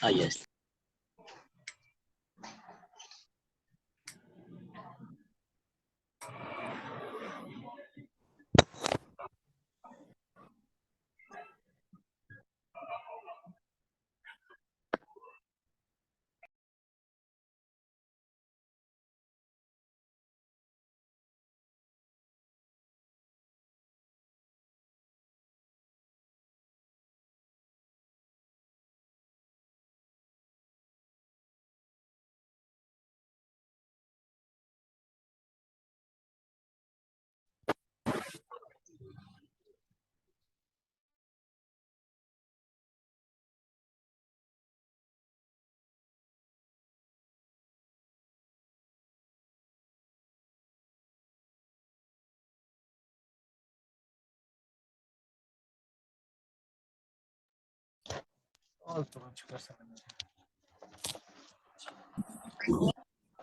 Ah, ya está.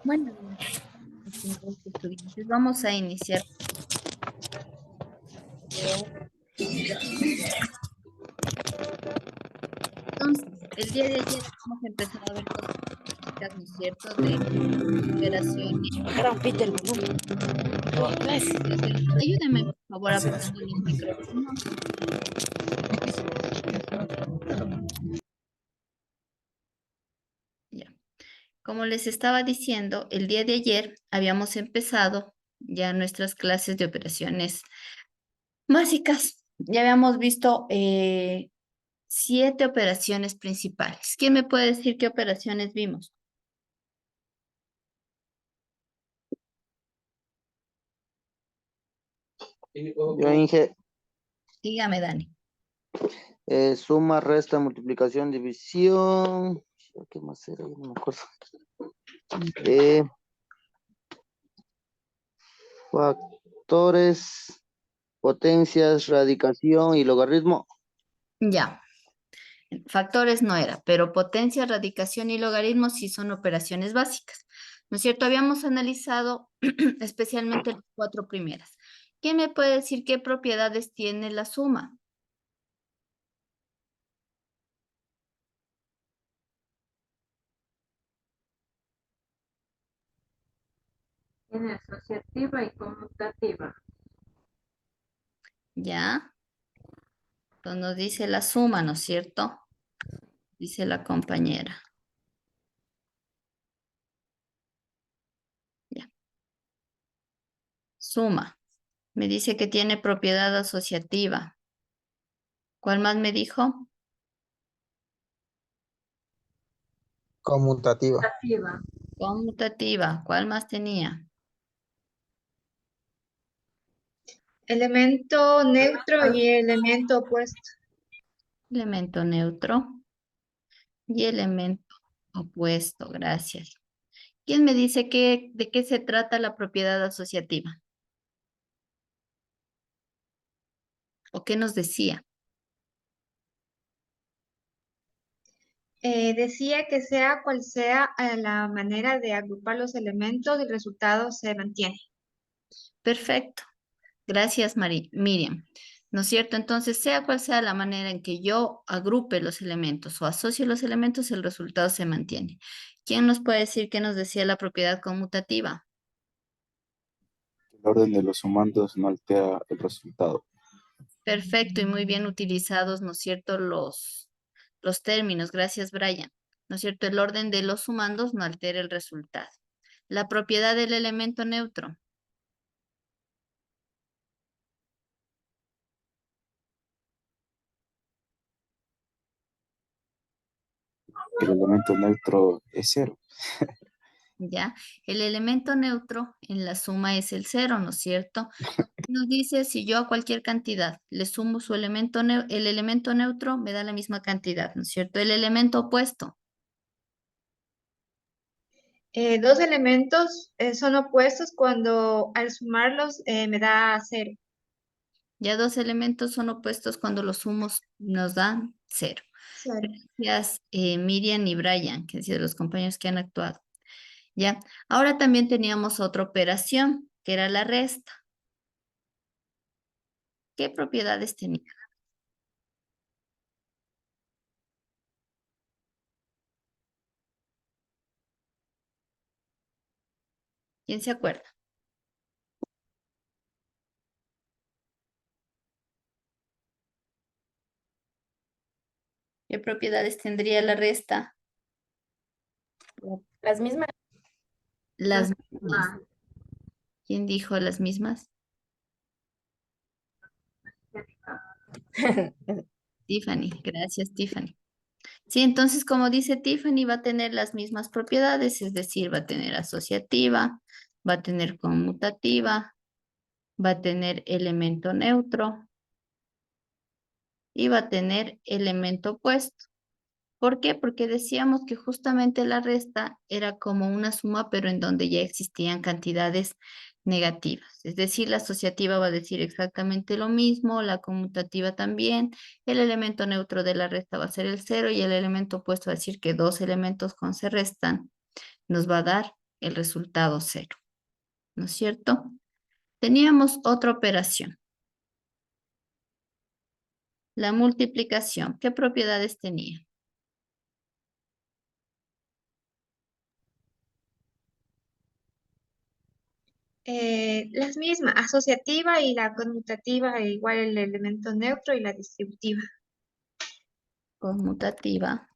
Bueno, estimados estudiantes, vamos a iniciar. Entonces, el día de ayer hemos empezado a ver cosas, ¿no es cierto? De operaciones. Bajaron Peter el volumen. Ayúdenme, por favor, apagando los micrófonos. Ya. Como les estaba diciendo, el día de ayer habíamos empezado ya nuestras clases de operaciones básicas. Ya habíamos visto 7 operaciones principales. ¿Quién me puede decir qué operaciones vimos? Yo Inge, Dígame, Dani. suma, resta, multiplicación, división. ¿Qué más era? Yo no me acuerdo. Factores, potencias, radicación y logaritmo. Ya. Factores no era, pero potencia, radicación y logaritmo sí son operaciones básicas. ¿No es cierto? Habíamos analizado especialmente las 4 primeras. ¿Quién me puede decir qué propiedades tiene la suma? Tiene asociativa y conmutativa. Ya. Entonces nos dice la suma, ¿no es cierto? Dice la compañera. Ya. Suma. Me dice que tiene propiedad asociativa. ¿Cuál más me dijo? Conmutativa. Conmutativa. Conmutativa. ¿Cuál más tenía? Elemento neutro y elemento opuesto. Elemento neutro y elemento opuesto. Gracias. ¿Quién me dice de qué se trata la propiedad asociativa? ¿O qué nos decía? Decía que sea cual sea la manera de agrupar los elementos, el resultado se mantiene. Perfecto. Gracias, Miriam. ¿No es cierto? Entonces, sea cual sea la manera en que yo agrupe los elementos o asocie los elementos, el resultado se mantiene. ¿Quién nos puede decir qué nos decía la propiedad conmutativa? El orden de los sumandos no altera el resultado. Perfecto y muy bien utilizados, ¿no es cierto? Los términos. Gracias, Brian. ¿No es cierto? El orden de los sumandos no altera el resultado. La propiedad del elemento neutro. El elemento neutro es cero. ¿ya? El elemento neutro en la suma es el 0, ¿no es cierto? Nos dice si yo a cualquier cantidad le sumo su elemento, el elemento neutro me da la misma cantidad, ¿no es cierto? El elemento opuesto, Dos elementos son opuestos cuando al sumarlos me da 0. ya dos elementos son opuestos cuando los sumos nos dan 0. 0. Gracias, Miriam y Brian, que han sido los compañeros que han actuado. ¿Ya? Ahora también teníamos otra operación, que era la resta. ¿Qué propiedades tenía? ¿Quién se acuerda? ¿Qué propiedades tendría la resta? Las mismas. Las mismas. ¿Quién dijo las mismas? Tiffany, gracias Tiffany. Sí, entonces como dice Tiffany, va a tener las mismas propiedades, es decir, va a tener asociativa, va a tener conmutativa, va a tener elemento neutro y va a tener elemento opuesto. ¿Por qué? Porque decíamos que justamente la resta era como una suma, pero en donde ya existían cantidades negativas. Es decir, la asociativa va a decir exactamente lo mismo, la conmutativa también, el elemento neutro de la resta va a ser el 0 y el elemento opuesto va a decir que dos elementos con se restan nos va a dar el resultado 0. ¿No es cierto? Teníamos otra operación. La multiplicación. ¿Qué propiedades tenía? Las mismas, asociativa y la conmutativa, igual el elemento neutro y la distributiva. Conmutativa.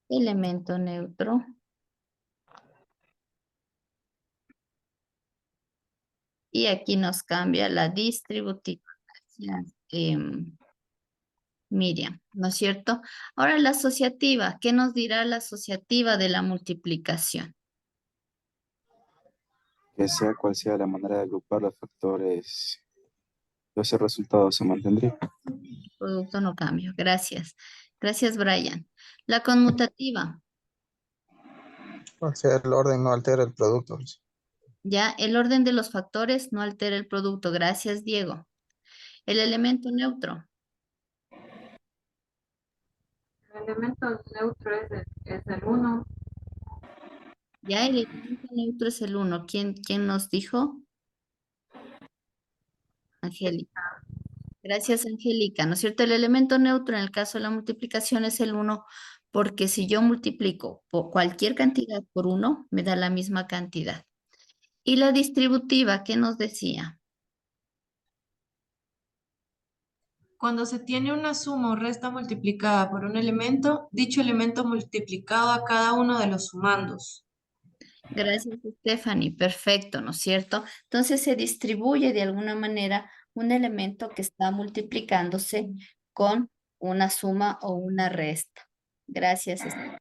Elemento neutro. Y aquí nos cambia la distributiva. Gracias, Miriam, ¿no es cierto? Ahora la asociativa. ¿Qué nos dirá la asociativa de la multiplicación? Que sea cual sea la manera de agrupar los factores, ese resultado se mantendría. Producto no cambio. Gracias. Gracias, Brian. La conmutativa. O sea, el orden no altera el producto. Ya, el orden de los factores no altera el producto. Gracias, Diego. El elemento neutro. El elemento neutro es el 1. Ya, el elemento neutro es el 1. ¿Quién nos dijo? Angélica. Gracias, Angélica. ¿No es cierto? El elemento neutro en el caso de la multiplicación es el 1, porque si yo multiplico por cualquier cantidad por 1, me da la misma cantidad. Y la distributiva, ¿qué nos decía? Cuando se tiene una suma o resta multiplicada por un elemento, dicho elemento multiplicado a cada uno de los sumandos. Gracias, Stephanie. Perfecto, ¿no es cierto? Entonces se distribuye de alguna manera un elemento que está multiplicándose con una suma o una resta. Gracias, Stephanie.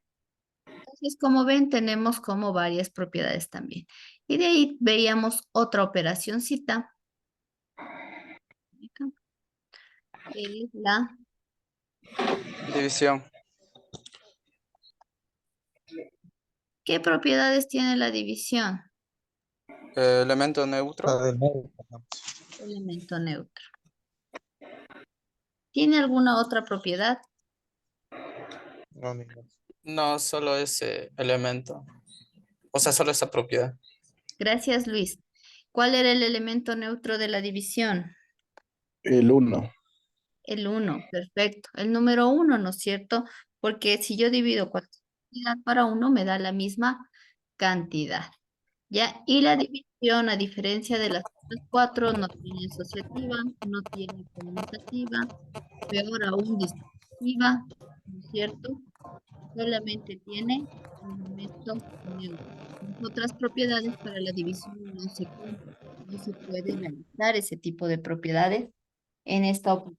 Entonces, como ven, tenemos como varias propiedades también. Y de ahí veíamos otra operacióncita, que es la División. ¿qué propiedades tiene la división? Elemento neutro. La del medio, digamos. Elemento neutro. ¿Tiene alguna otra propiedad? No, ningún. No, solo ese elemento. O sea, solo esa propiedad. Gracias, Luis. ¿Cuál era el elemento neutro de la división? El 1. El 1, perfecto. El número 1, ¿no es cierto? Porque si yo divido cualquier cantidad para 1, me da la misma cantidad. ¿Ya? Y la división, a diferencia de las otras 4, no tiene asociativa, no tiene conmutativa, peor aún distributiva, ¿no es cierto? Solamente tiene elemento neutro. Las otras propiedades para la división no se cumplen. No se puede realizar ese tipo de propiedades en esta operación,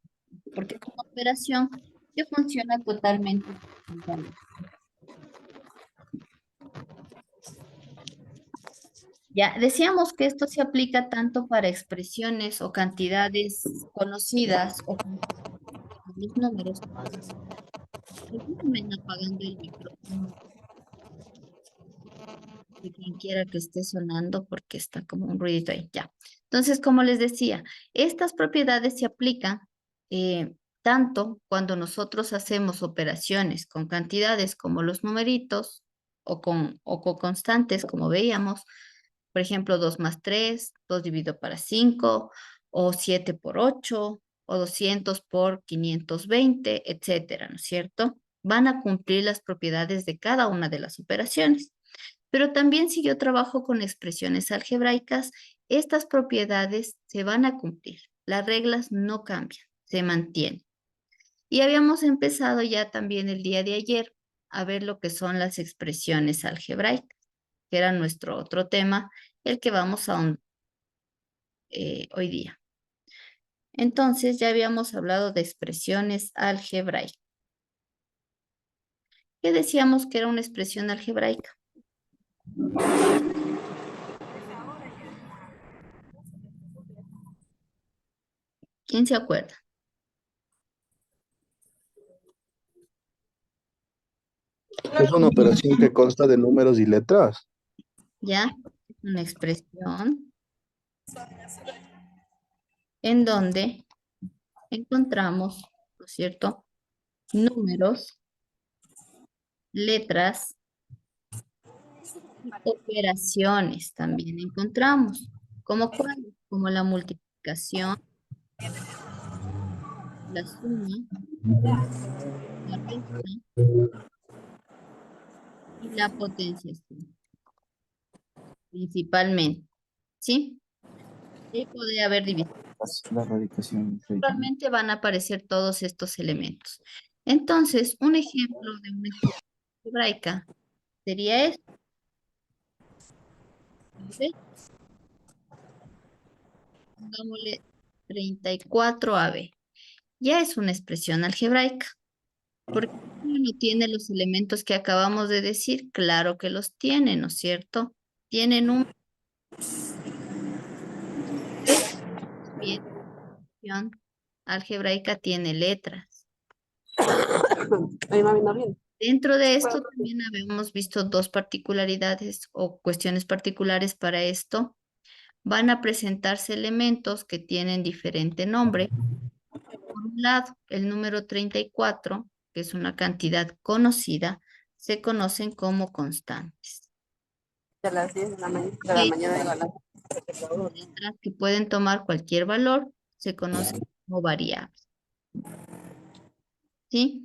porque es una operación que funciona totalmente. Ya, decíamos que esto se aplica tanto para expresiones o cantidades conocidas o con los números. Ayúdenme apagando el micrófono de quien quiera que esté sonando porque está como un ruidito ahí. Ya. Entonces, como les decía, estas propiedades se aplican tanto cuando nosotros hacemos operaciones con cantidades como los numeritos o con constantes, como veíamos. Por ejemplo, 2 más 3, 2 dividido para 5, o 7 por 8, o 200 por 520, etcétera, ¿no es cierto? Van a cumplir las propiedades de cada una de las operaciones. Pero también si yo trabajo con expresiones algebraicas, estas propiedades se van a cumplir. Las reglas no cambian, se mantienen. Y habíamos empezado ya también el día de ayer a ver lo que son las expresiones algebraicas, que era nuestro otro tema, el que vamos a hoy día. Entonces ya habíamos hablado de expresiones algebraicas. ¿Qué decíamos que era una expresión algebraica? ¿Quién se acuerda? Es una operación que consta de números y letras. ¿Ya? Una expresión en donde encontramos, ¿no es cierto?, números, letras y operaciones también encontramos. ¿Cómo cuáles? Como la multiplicación, la suma, la resta y la potenciación, principalmente. ¿Sí? Y podría haber división. La radicación. Realmente van a aparecer todos estos elementos. Entonces, un ejemplo de una expresión algebraica sería esto. ¿Sí? Pongámosle 34AB. Ya es una expresión algebraica. ¿Por qué no tiene los elementos que acabamos de decir? Claro que los tiene, ¿no es cierto? Tienen un... Bien, algebraica tiene letras. Dentro de esto también habíamos visto dos particularidades o cuestiones particulares para esto. Van a presentarse elementos que tienen diferente nombre. Por un lado, el número 34, que es una cantidad conocida, se conocen como constantes. De las 10 de la Y mañana a las letras que pueden tomar cualquier valor se conocen como variables. ¿Sí?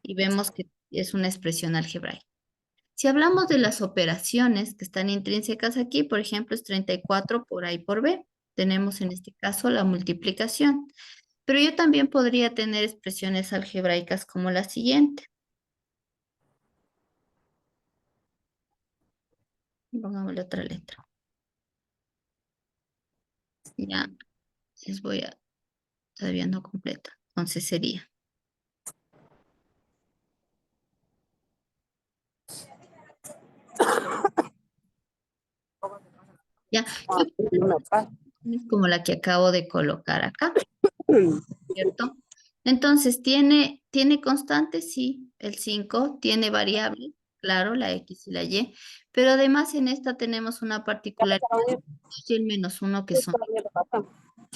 Y vemos que es una expresión algebraica. Si hablamos de las operaciones que están intrínsecas aquí, por ejemplo, es 34 por A y por B. Tenemos en este caso la multiplicación. Pero yo también podría tener expresiones algebraicas como la siguiente. Pongámosle otra letra. Ya, les voy a... Todavía no completa. Entonces sería. Ya, es como la que acabo de colocar acá, ¿cierto? Entonces, ¿tiene constantes? Sí, el 5, tiene variable, claro, la X y la Y, pero además en esta tenemos una particularidad, y el -1 que son.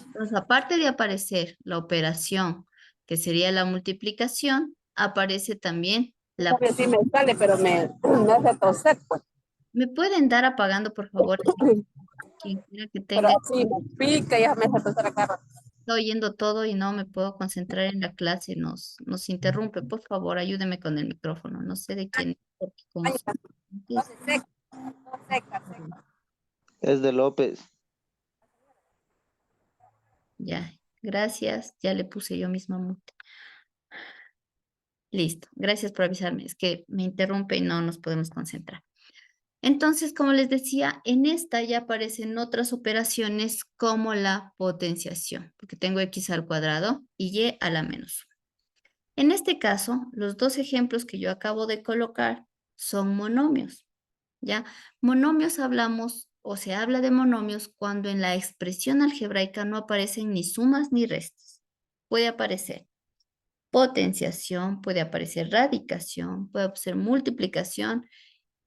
Entonces, aparte de aparecer la operación, que sería la multiplicación, aparece también la... Sí me sale, pero me hace toser, pues. ¿Me pueden dar apagando, por favor? Quien quiera que Pero tenga... así me pica y ya me hace toser acá. Estoy oyendo todo y no me puedo concentrar en la clase, nos interrumpe. Por favor, ayúdeme con el micrófono. No sé de quién, porque como... Es de López. Ya, gracias. Ya le puse yo misma mute. Listo, gracias por avisarme. Es que me interrumpe y no nos podemos concentrar. Entonces, como les decía, en esta ya aparecen otras operaciones como la potenciación, porque tengo x al cuadrado y y a la menos 1. En este caso, los dos ejemplos que yo acabo de colocar son monomios, ¿ya? Monomios hablamos o se habla de monomios cuando en la expresión algebraica no aparecen ni sumas ni restas. Puede aparecer potenciación, puede aparecer radicación, puede aparecer multiplicación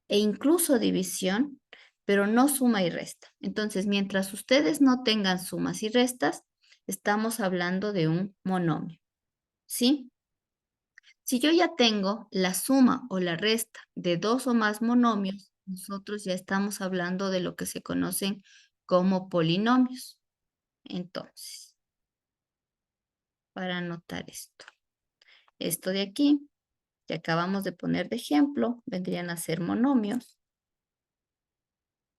e incluso división, pero no suma y resta. Entonces, mientras ustedes no tengan sumas y restas, estamos hablando de un monomio, ¿sí? Si yo ya tengo la suma o la resta de dos o más monomios, nosotros ya estamos hablando de lo que se conocen como polinomios. Entonces, para anotar esto de aquí, que acabamos de poner de ejemplo, vendrían a ser monomios,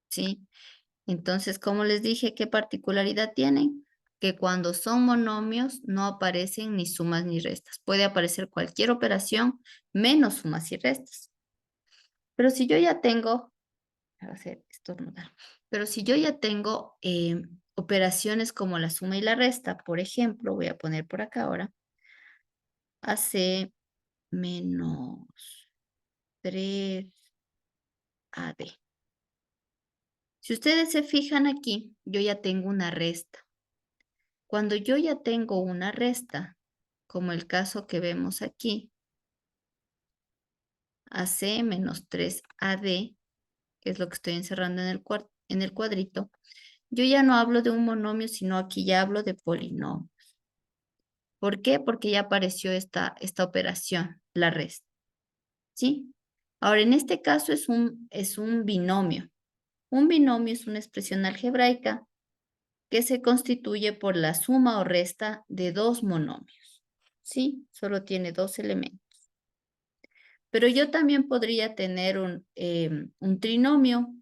¿sí? Entonces, como les dije, ¿qué particularidad tienen? Que cuando son monomios no aparecen ni sumas ni restas. Puede aparecer cualquier operación menos sumas y restas. Pero si yo ya tengo, voy a hacer estornudar, pero si yo ya tengo operaciones como la suma y la resta, por ejemplo, voy a poner por acá ahora, AC menos 3AD. Si ustedes se fijan aquí, yo ya tengo una resta. Cuando yo ya tengo una resta, como el caso que vemos aquí, AC menos 3AD, que es lo que estoy encerrando en el cuadrito, yo ya no hablo de un monomio, sino aquí ya hablo de polinomio. ¿Por qué? Porque ya apareció esta operación, la resta. ¿Sí? Ahora, en este caso es un binomio. Un binomio es una expresión algebraica que se constituye por la suma o resta de dos monomios. ¿Sí? Solo tiene dos elementos. Pero yo también podría tener un trinomio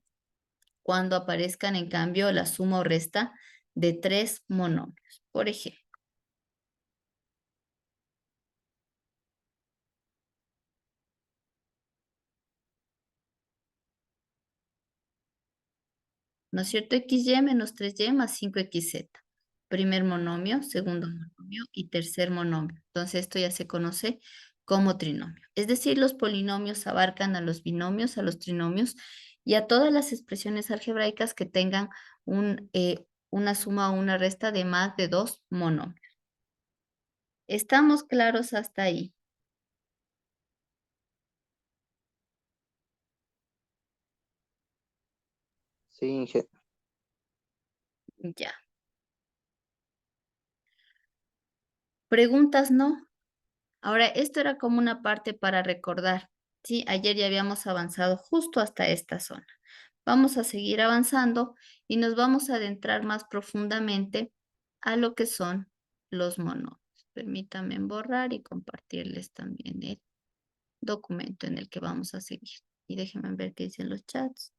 cuando aparezcan, en cambio, la suma o resta de tres monomios. Por ejemplo, ¿no es cierto? XY menos 3Y más 5XZ. Primer monomio, segundo monomio y tercer monomio. Entonces esto ya se conoce como trinomio. Es decir, los polinomios abarcan a los binomios, a los trinomios y a todas las expresiones algebraicas que tengan una suma o una resta de más de dos monomios. ¿Estamos claros hasta ahí? Sí, Inge. Ya. ¿Preguntas no? Ahora, esto era como una parte para recordar, ¿sí? Ayer ya habíamos avanzado justo hasta esta zona. Vamos a seguir avanzando y nos vamos a adentrar más profundamente a lo que son los monomios. Permítanme borrar y compartirles también el documento en el que vamos a seguir. Y déjenme ver qué dicen los chats.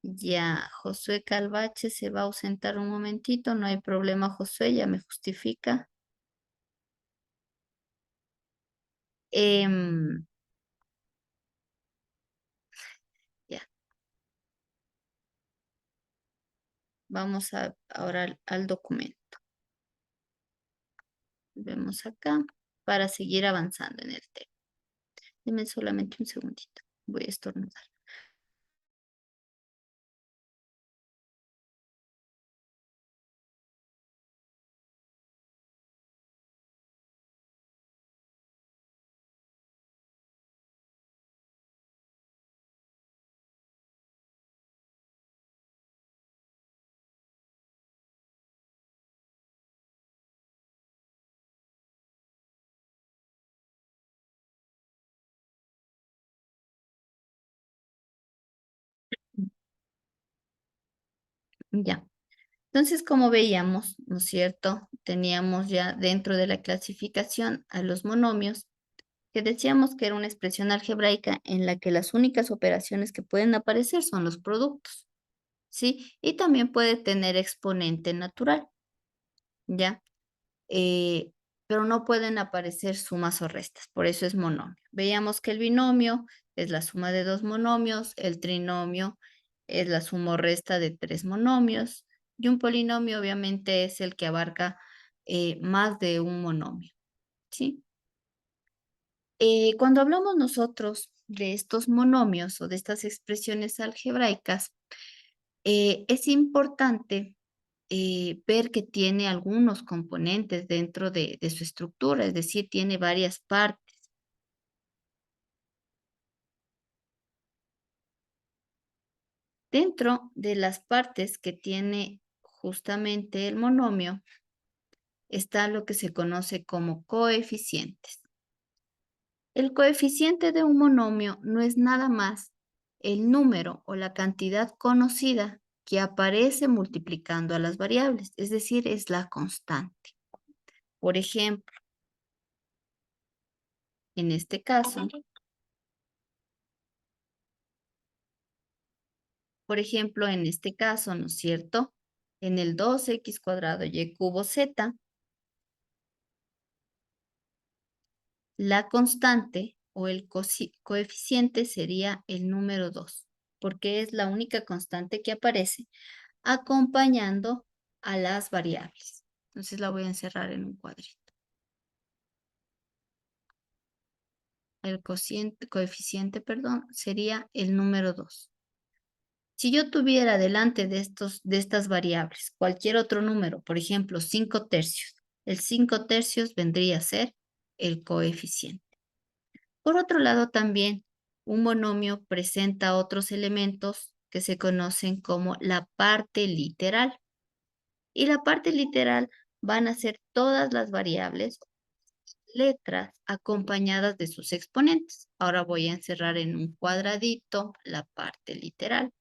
Ya, Josué Calvache se va a ausentar un momentito, no hay problema, Josué, ya me justifica. Ya, vamos ahora al documento. Vemos acá para seguir avanzando en el tema. Denme solamente un segundito, voy a estornudar. Ya. Entonces, como veíamos, ¿no es cierto? Teníamos ya dentro de la clasificación a los monomios, que decíamos que era una expresión algebraica en la que las únicas operaciones que pueden aparecer son los productos, ¿sí? Y también puede tener exponente natural, ¿ya? Pero no pueden aparecer sumas o restas, por eso es monomio. Veíamos que el binomio es la suma de dos monomios, el trinomio es la suma o resta de tres monomios, y un polinomio obviamente es el que abarca más de un monomio, ¿sí? Cuando hablamos nosotros de estos monomios o de estas expresiones algebraicas, es importante ver que tiene algunos componentes dentro de su estructura, es decir, tiene varias partes. Dentro de las partes que tiene justamente el monomio está lo que se conoce como coeficientes. El coeficiente de un monomio no es nada más el número o la cantidad conocida que aparece multiplicando a las variables, es decir, es la constante. Por ejemplo, en este caso, ¿no es cierto? En el 2x cuadrado y cubo z, la constante o el coeficiente sería el número 2, porque es la única constante que aparece acompañando a las variables. Entonces la voy a encerrar en un cuadrito. El coeficiente, perdón, sería el número 2. Si yo tuviera delante de estas variables cualquier otro número, por ejemplo, 5 tercios, el 5 tercios vendría a ser el coeficiente. Por otro lado, también un monomio presenta otros elementos que se conocen como la parte literal. Y la parte literal van a ser todas las variables, letras acompañadas de sus exponentes. Ahora voy a encerrar en un cuadradito la parte literal.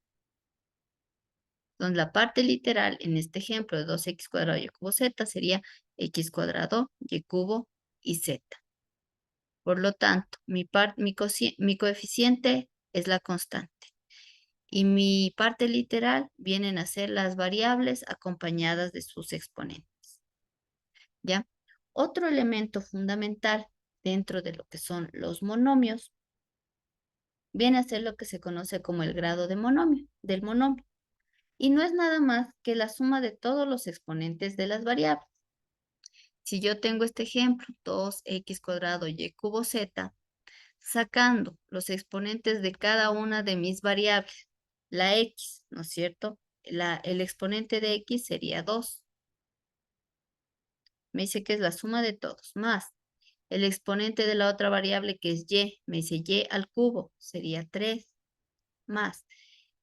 Entonces, la parte literal, en este ejemplo de 2x cuadrado y cubo z, sería x cuadrado y cubo y z. Por lo tanto, mi coeficiente es la constante. Y mi parte literal vienen a ser las variables acompañadas de sus exponentes. ¿Ya? Otro elemento fundamental dentro de lo que son los monomios viene a ser lo que se conoce como el grado del monomio. Y no es nada más que la suma de todos los exponentes de las variables. Si yo tengo este ejemplo, 2x cuadrado y cubo z, sacando los exponentes de cada una de mis variables, la x, ¿no es cierto? El exponente de x sería 2. Me dice que es la suma de todos, más el exponente de la otra variable que es y, me dice y al cubo, sería 3, más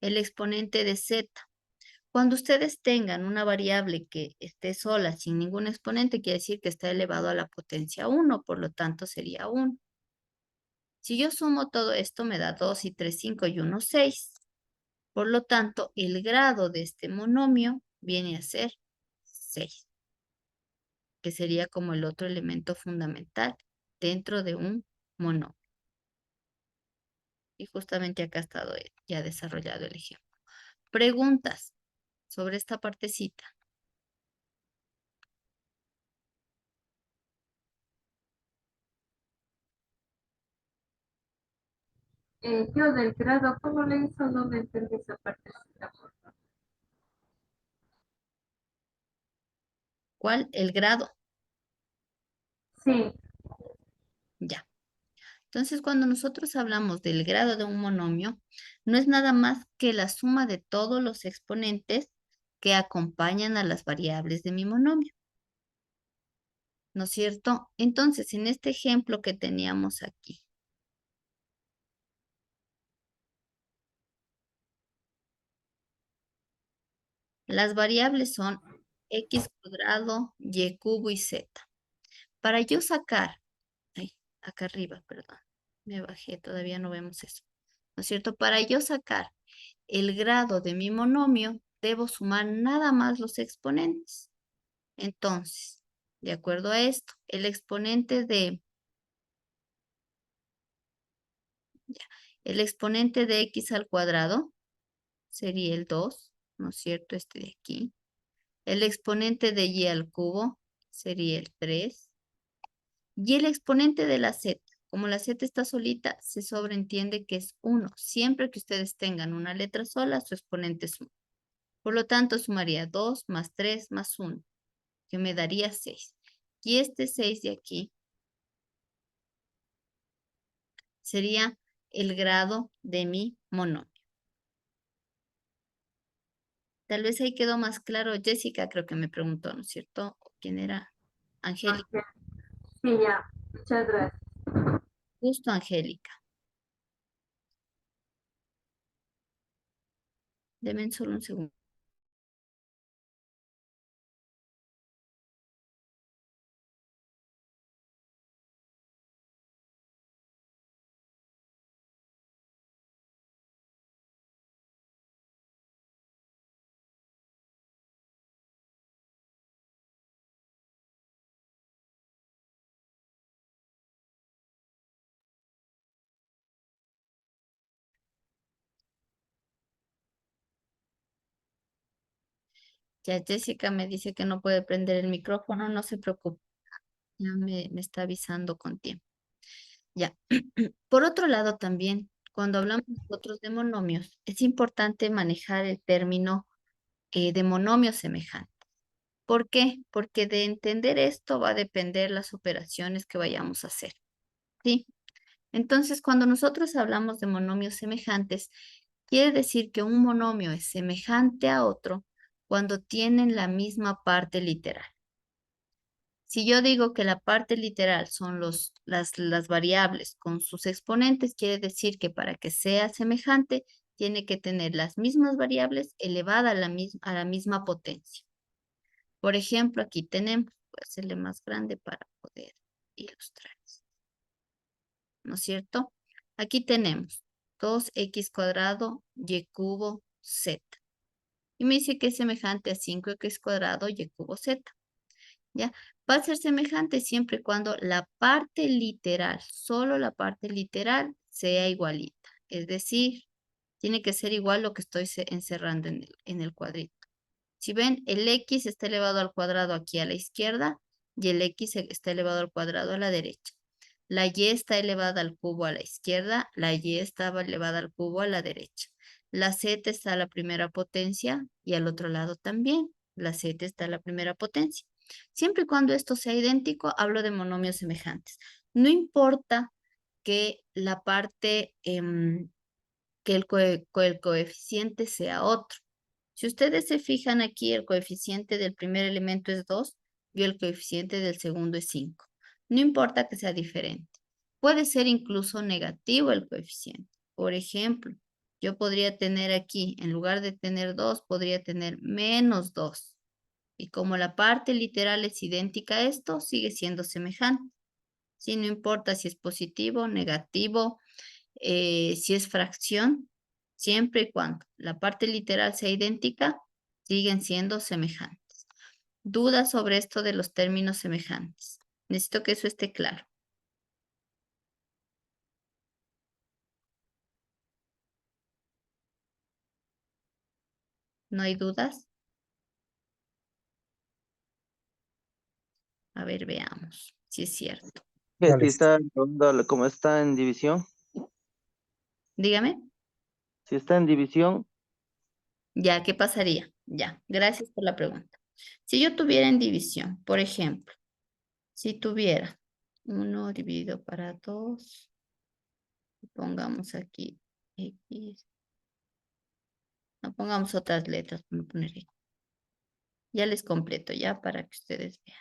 el exponente de z. Cuando ustedes tengan una variable que esté sola, sin ningún exponente, quiere decir que está elevado a la potencia 1, por lo tanto sería 1. Si yo sumo todo esto, me da 2 y 3, 5 y 1, 6. Por lo tanto, el grado de este monomio viene a ser 6, que sería como el otro elemento fundamental dentro de un monomio. Y justamente acá ha estado ya desarrollado el ejemplo. Preguntas sobre esta partecita. Yo del grado, ¿cómo le hizo? No me entendí esa partecita, por favor. ¿Cuál? El grado. Sí, Ya. Entonces, cuando nosotros hablamos del grado de un monomio, no es nada más que la suma de todos los exponentes que acompañan a las variables de mi monomio. ¿No es cierto? Entonces, en este ejemplo que teníamos aquí, las variables son x cuadrado, y cubo y z. Para yo sacar, acá arriba, perdón, me bajé, todavía no vemos eso. ¿No es cierto? Para yo sacar el grado de mi monomio, debo sumar nada más los exponentes. Entonces, de acuerdo a esto, el exponente de x al cuadrado sería el 2, ¿no es cierto? Este de aquí. El exponente de y al cubo sería el 3. Y el exponente de la z, como la z está solita, se sobreentiende que es 1. Siempre que ustedes tengan una letra sola, su exponente es 1. Por lo tanto, sumaría 2 más 3 más 1, que me daría 6. Y este 6 de aquí sería el grado de mi monomio. Tal vez ahí quedó más claro. Jessica creo que me preguntó, ¿no es cierto? ¿Quién era? Angélica. Ok. Sí, ya. Muchas gracias. Justo Angélica. Deme solo un segundo. Ya Jessica me dice que no puede prender el micrófono, no se preocupe. Ya me está avisando con tiempo. Ya. Por otro lado, también, cuando hablamos nosotros de monomios, es importante manejar el término de monomio semejante. ¿Por qué? Porque de entender esto va a depender las operaciones que vayamos a hacer. ¿Sí? Entonces, cuando nosotros hablamos de monomios semejantes, quiere decir que un monomio es semejante a otro cuando tienen la misma parte literal. Si yo digo que la parte literal son las variables con sus exponentes, quiere decir que para que sea semejante, tiene que tener las mismas variables elevada a la misma potencia. Por ejemplo, aquí tenemos, voy a hacerle más grande para poder ilustrar esto, ¿no es cierto? Aquí tenemos 2x² y cubo z. Y me dice que es semejante a 5x² y cubo z. ¿Ya? Va a ser semejante siempre y cuando la parte literal, solo la parte literal, sea igualita. Es decir, tiene que ser igual lo que estoy encerrando en el cuadrito. Si ven, el x está elevado al cuadrado aquí a la izquierda y el x está elevado al cuadrado a la derecha. La y está elevada al cubo a la izquierda, la y estaba elevada al cubo a la derecha. La z está a la primera potencia y al otro lado también. La z está a la primera potencia. Siempre y cuando esto sea idéntico, hablo de monomios semejantes. No importa que la parte, que el coeficiente sea otro. Si ustedes se fijan aquí, el coeficiente del primer elemento es 2 y el coeficiente del segundo es 5. No importa que sea diferente. Puede ser incluso negativo el coeficiente. Por ejemplo, yo podría tener aquí, en lugar de tener 2, podría tener menos 2. Y como la parte literal es idéntica a esto, sigue siendo semejante. Sí, no importa si es positivo, negativo, si es fracción, siempre y cuando la parte literal sea idéntica, siguen siendo semejantes. ¿Dudas sobre esto de los términos semejantes? Necesito que eso esté claro. ¿No hay dudas? A ver, veamos si es cierto. Que Ya si listo. está, como está en división, Dígame. si está en división, Ya, ¿qué pasaría? Ya, gracias por la pregunta. Si yo tuviera en división, por ejemplo, si tuviera 1 dividido para 2, pongamos aquí X, no pongamos otras letras, vamos a poner X. Ya les completo, ya para que ustedes vean.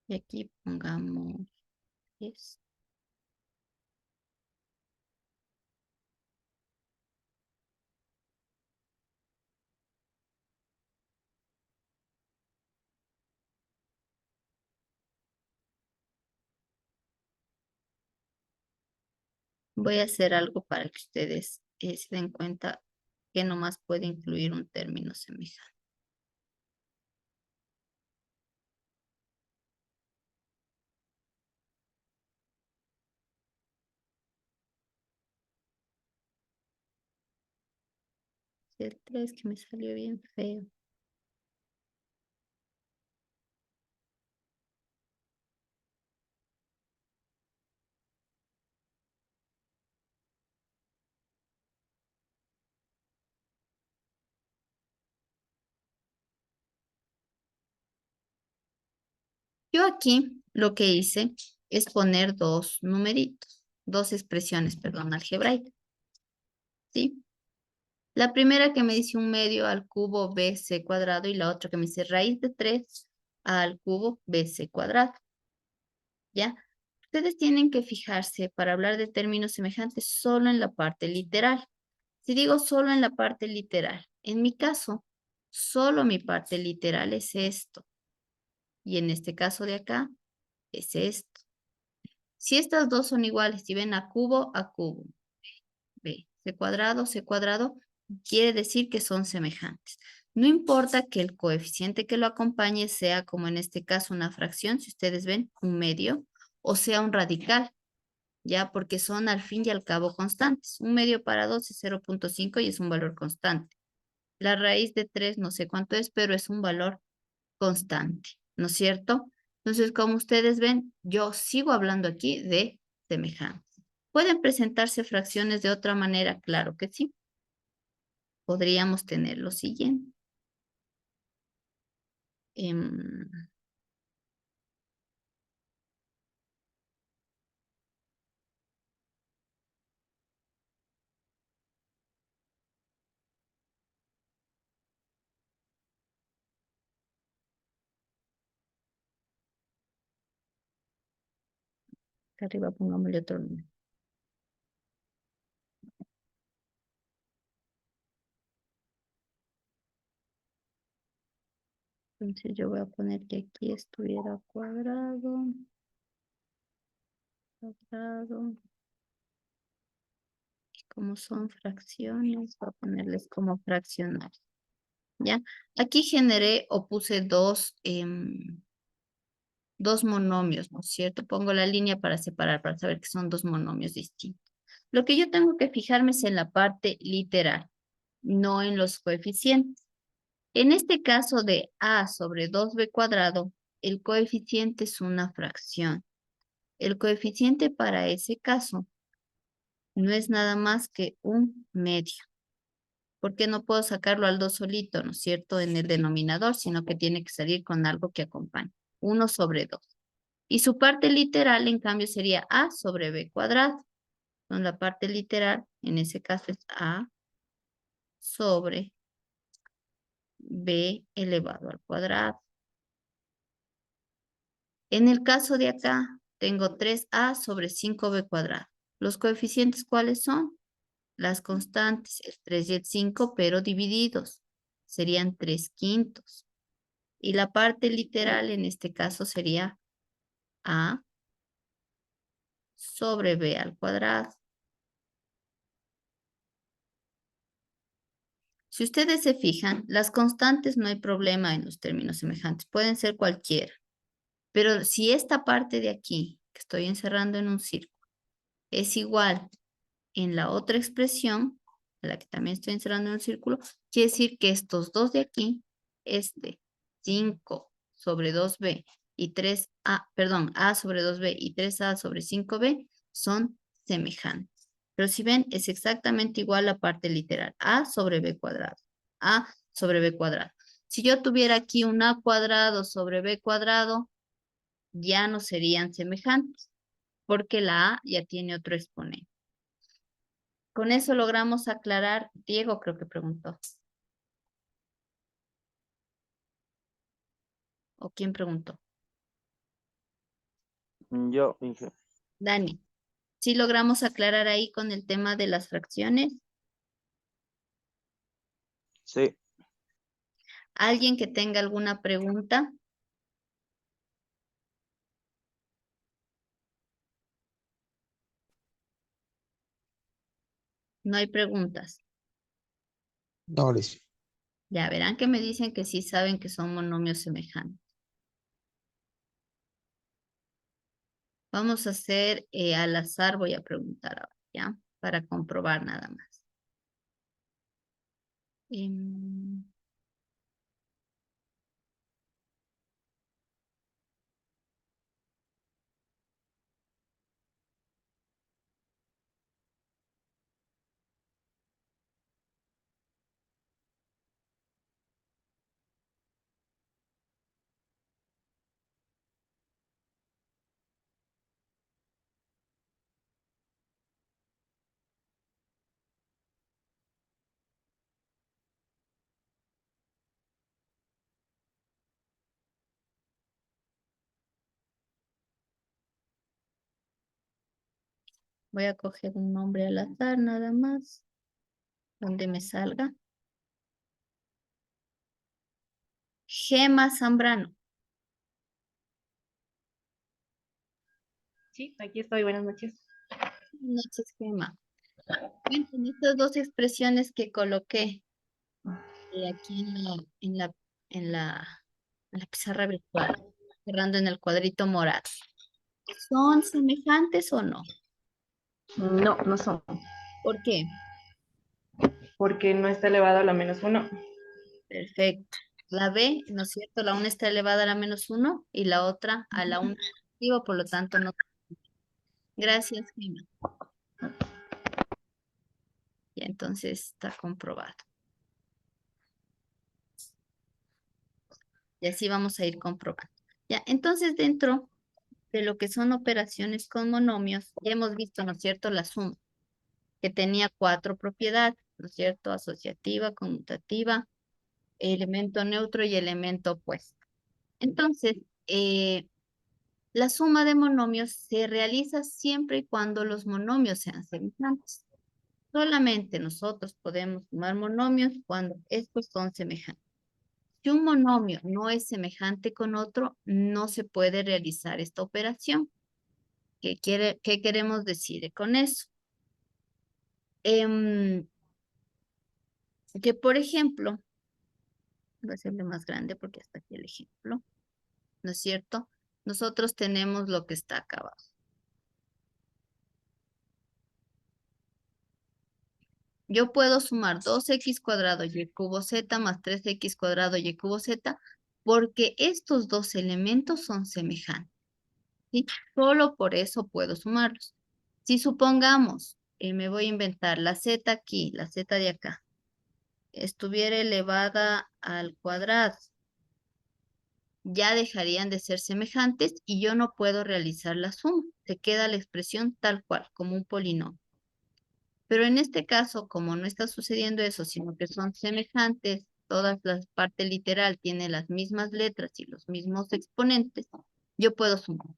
Y aquí pongamos 10. Voy a hacer algo para que ustedes se den cuenta que nomás puede incluir un término semejante. El 3 que me salió bien feo. Yo aquí lo que hice es poner dos numeritos, dos expresiones, perdón, algebraicas, ¿sí? La primera que me dice un medio al cubo bc cuadrado y la otra que me dice raíz de 3 al cubo bc cuadrado, ¿ya? Ustedes tienen que fijarse para hablar de términos semejantes solo en la parte literal. Si digo solo en la parte literal, en mi caso, solo mi parte literal es esto. Y en este caso de acá, es esto. Si estas dos son iguales, si ven a cubo, b, c cuadrado, quiere decir que son semejantes. No importa que el coeficiente que lo acompañe sea, como en este caso, una fracción, si ustedes ven, un medio, o sea un radical, ya, porque son al fin y al cabo constantes. Un medio para 2 es 0,5 y es un valor constante. La raíz de 3 no sé cuánto es, pero es un valor constante, ¿no es cierto? Entonces, como ustedes ven, yo sigo hablando aquí de semejanza. ¿Pueden presentarse fracciones de otra manera? Claro que sí. Podríamos tener lo siguiente. Em, acá arriba pongámosle otro número. Entonces yo voy a poner que aquí estuviera cuadrado, cuadrado. Y como son fracciones, voy a ponerles como fraccionarios. ¿Ya? Aquí generé o puse dos monomios, ¿no es cierto? Pongo la línea para separar, para saber que son dos monomios distintos. Lo que yo tengo que fijarme es en la parte literal, no en los coeficientes. En este caso de a sobre 2b cuadrado, el coeficiente es una fracción. El coeficiente para ese caso no es nada más que un medio. Porque no puedo sacarlo al 2 solito, ¿no es cierto? En el denominador, sino que tiene que salir con algo que acompañe. 1 sobre 2. Y su parte literal, en cambio, sería a sobre b cuadrado. Entonces, la parte literal, en ese caso, es a sobre b elevado al cuadrado. En el caso de acá, tengo 3a sobre 5b cuadrado. ¿Los coeficientes cuáles son? Las constantes, el 3 y el 5, pero divididos. Serían 3/5. Y la parte literal en este caso sería a sobre b al cuadrado. Si ustedes se fijan, las constantes no hay problema en los términos semejantes, pueden ser cualquiera. Pero si esta parte de aquí, que estoy encerrando en un círculo, es igual en la otra expresión, a la que también estoy encerrando en un círculo, quiere decir que estos dos de aquí, este 5 sobre 2b y 3a, perdón, a sobre 2b y 3a sobre 5b son semejantes. Pero si ven, es exactamente igual la parte literal, a sobre b cuadrado, a sobre b cuadrado. Si yo tuviera aquí un a cuadrado sobre b cuadrado, ya no serían semejantes, porque la a ya tiene otro exponente. Con eso logramos aclarar. Diego creo que preguntó. ¿O quién preguntó? Yo, Inge. Dani. ¿Sí logramos aclarar ahí con el tema de las fracciones? Sí. ¿Alguien que tenga alguna pregunta? No hay preguntas. No, Liz. Ya verán que me dicen que sí saben que son monomios semejantes. Vamos a hacer al azar, voy a preguntar ahora, ¿ya? Para comprobar nada más. Em, Voy a coger un nombre al azar nada más, donde me salga. Gema Zambrano. Sí, aquí estoy, buenas noches. Buenas noches, Gema. Cuéntame, estas dos expresiones que coloqué aquí en la, en la pizarra virtual, cerrando en el cuadrito morado, ¿son semejantes o no? No, no son, ¿Por qué? porque no está elevado a la -1. Perfecto. La B, ¿no es cierto? La una está elevada a la -1 y la otra a la 1 negativa, por lo tanto no. Gracias, Gema. Y entonces está comprobado. Y así vamos a ir comprobando. Ya, entonces dentro de lo que son operaciones con monomios, ya hemos visto, ¿no es cierto?, la suma, que tenía 4 propiedades, ¿no es cierto?, asociativa, conmutativa, elemento neutro y elemento opuesto. Entonces, la suma de monomios se realiza siempre y cuando los monomios sean semejantes. Solamente nosotros podemos sumar monomios cuando estos son semejantes. Si un monomio no es semejante con otro, no se puede realizar esta operación. ¿Qué queremos decir con eso? Que por ejemplo, voy a hacerle más grande porque hasta aquí el ejemplo, ¿no es cierto? Nosotros tenemos lo que está acá abajo. Yo puedo sumar 2x² y cubo z más 3x² y cubo z porque estos dos elementos son semejantes. ¿Sí? Solo por eso puedo sumarlos. Si supongamos, me voy a inventar la z aquí, la z de acá, estuviera elevada al cuadrado, ya dejarían de ser semejantes y yo no puedo realizar la suma. Se queda la expresión tal cual, como un polinomio. Pero en este caso, como no está sucediendo eso, sino que son semejantes, toda la parte literal tiene las mismas letras y los mismos exponentes, yo puedo sumar.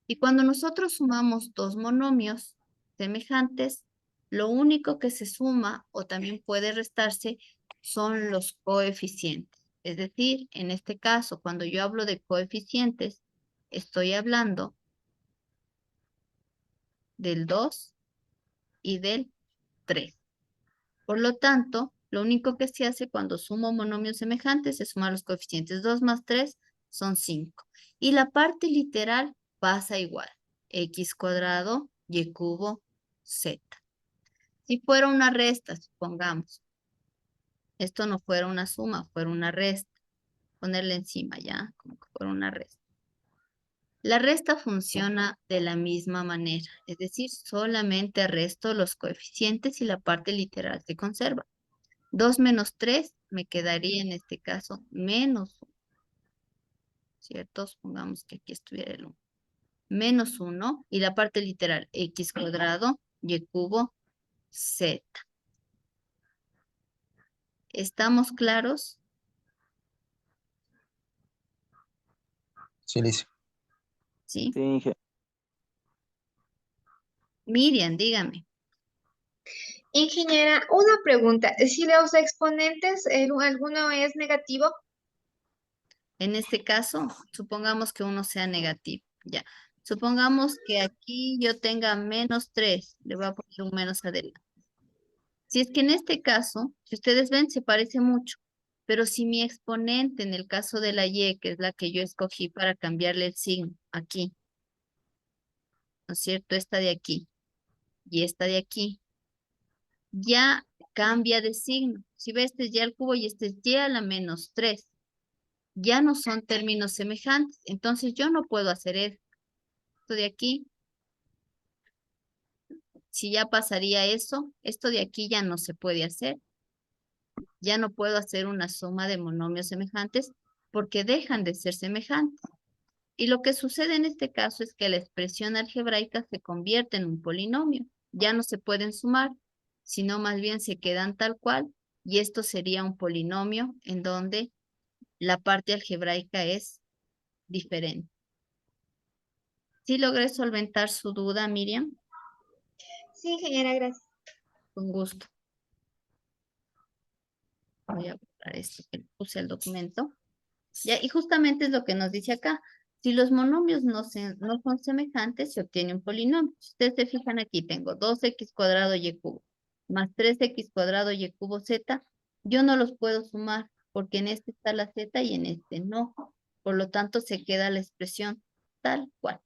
Y cuando nosotros sumamos dos monomios semejantes, lo único que se suma o también puede restarse son los coeficientes. Es decir, en este caso, cuando yo hablo de coeficientes, estoy hablando del 2 y del 3. Por lo tanto, lo único que se hace cuando sumo monomios semejantes es sumar los coeficientes. 2 más 3 son 5. Y la parte literal pasa igual. X² y cubo z. Si fuera una resta, supongamos. Esto no fuera una suma, fuera una resta. Ponerle encima ya, como que fuera una resta. La resta funciona de la misma manera. Es decir, solamente resto los coeficientes y la parte literal se conserva. 2 menos 3 me quedaría en este caso menos 1. ¿Cierto? Supongamos que aquí estuviera el 1. Menos 1 y la parte literal x² y cubo z. ¿Estamos claros? Sí, Liz. ¿Sí? Sí, Inge. Miriam, dígame. Ingeniera, una pregunta. Si los exponentes, alguno es negativo, En este caso, supongamos que uno sea negativo. Ya. Supongamos que aquí yo tenga menos 3. Le voy a poner un menos adelante. Si es que en este caso, si ustedes ven, se parece mucho. Pero si mi exponente, en el caso de la y, que es la que yo escogí para cambiarle el signo, aquí, ¿no es cierto? Esta de aquí y esta de aquí, ya cambia de signo. Si ves, este es y al cubo y este es y a la menos 3. Ya no son términos semejantes. Entonces yo no puedo hacer esto de aquí. Si ya pasaría eso, esto de aquí ya no se puede hacer. Ya no puedo hacer una suma de monomios semejantes porque dejan de ser semejantes. Y lo que sucede en este caso es que la expresión algebraica se convierte en un polinomio. Ya no se pueden sumar, sino más bien se quedan tal cual, y esto sería un polinomio en donde la parte algebraica es diferente. ¿Sí logré solventar su duda, Miriam? Sí, ingeniera, gracias. Con gusto. Voy a borrar esto que puse el documento. Ya, y justamente es lo que nos dice acá. Si los monomios no son semejantes, se obtiene un polinomio. Si ustedes se fijan aquí, tengo 2x cuadrado y cubo más 3x cuadrado y cubo z. Yo no los puedo sumar porque en este está la z y en este no. Por lo tanto, se queda la expresión tal cual.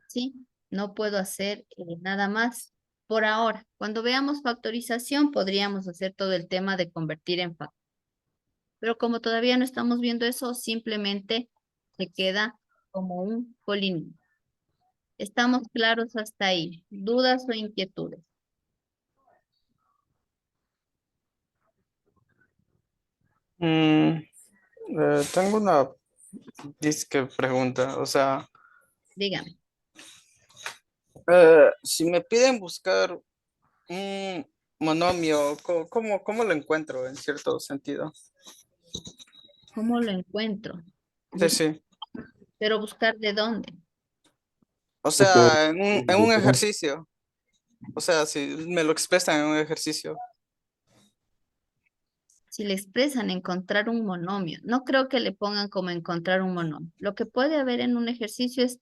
¿Sí? No puedo hacer nada más por ahora. Cuando veamos factorización, podríamos hacer todo el tema de convertir en factor. Pero como todavía no estamos viendo eso, simplemente se queda como un polinomio. ¿Estamos claros hasta ahí? ¿Dudas o inquietudes? Mm, tengo una disque pregunta. O sea, Dígame. si me piden buscar un monomio, ¿cómo lo encuentro en cierto sentido? ¿Cómo lo encuentro? Sí, sí. Pero buscar de dónde. O Porque sea, en un ejercicio. O sea, si me lo expresan en un ejercicio. Si le expresan encontrar un monomio, no creo que le pongan como encontrar un monomio. Lo que puede haber en un ejercicio es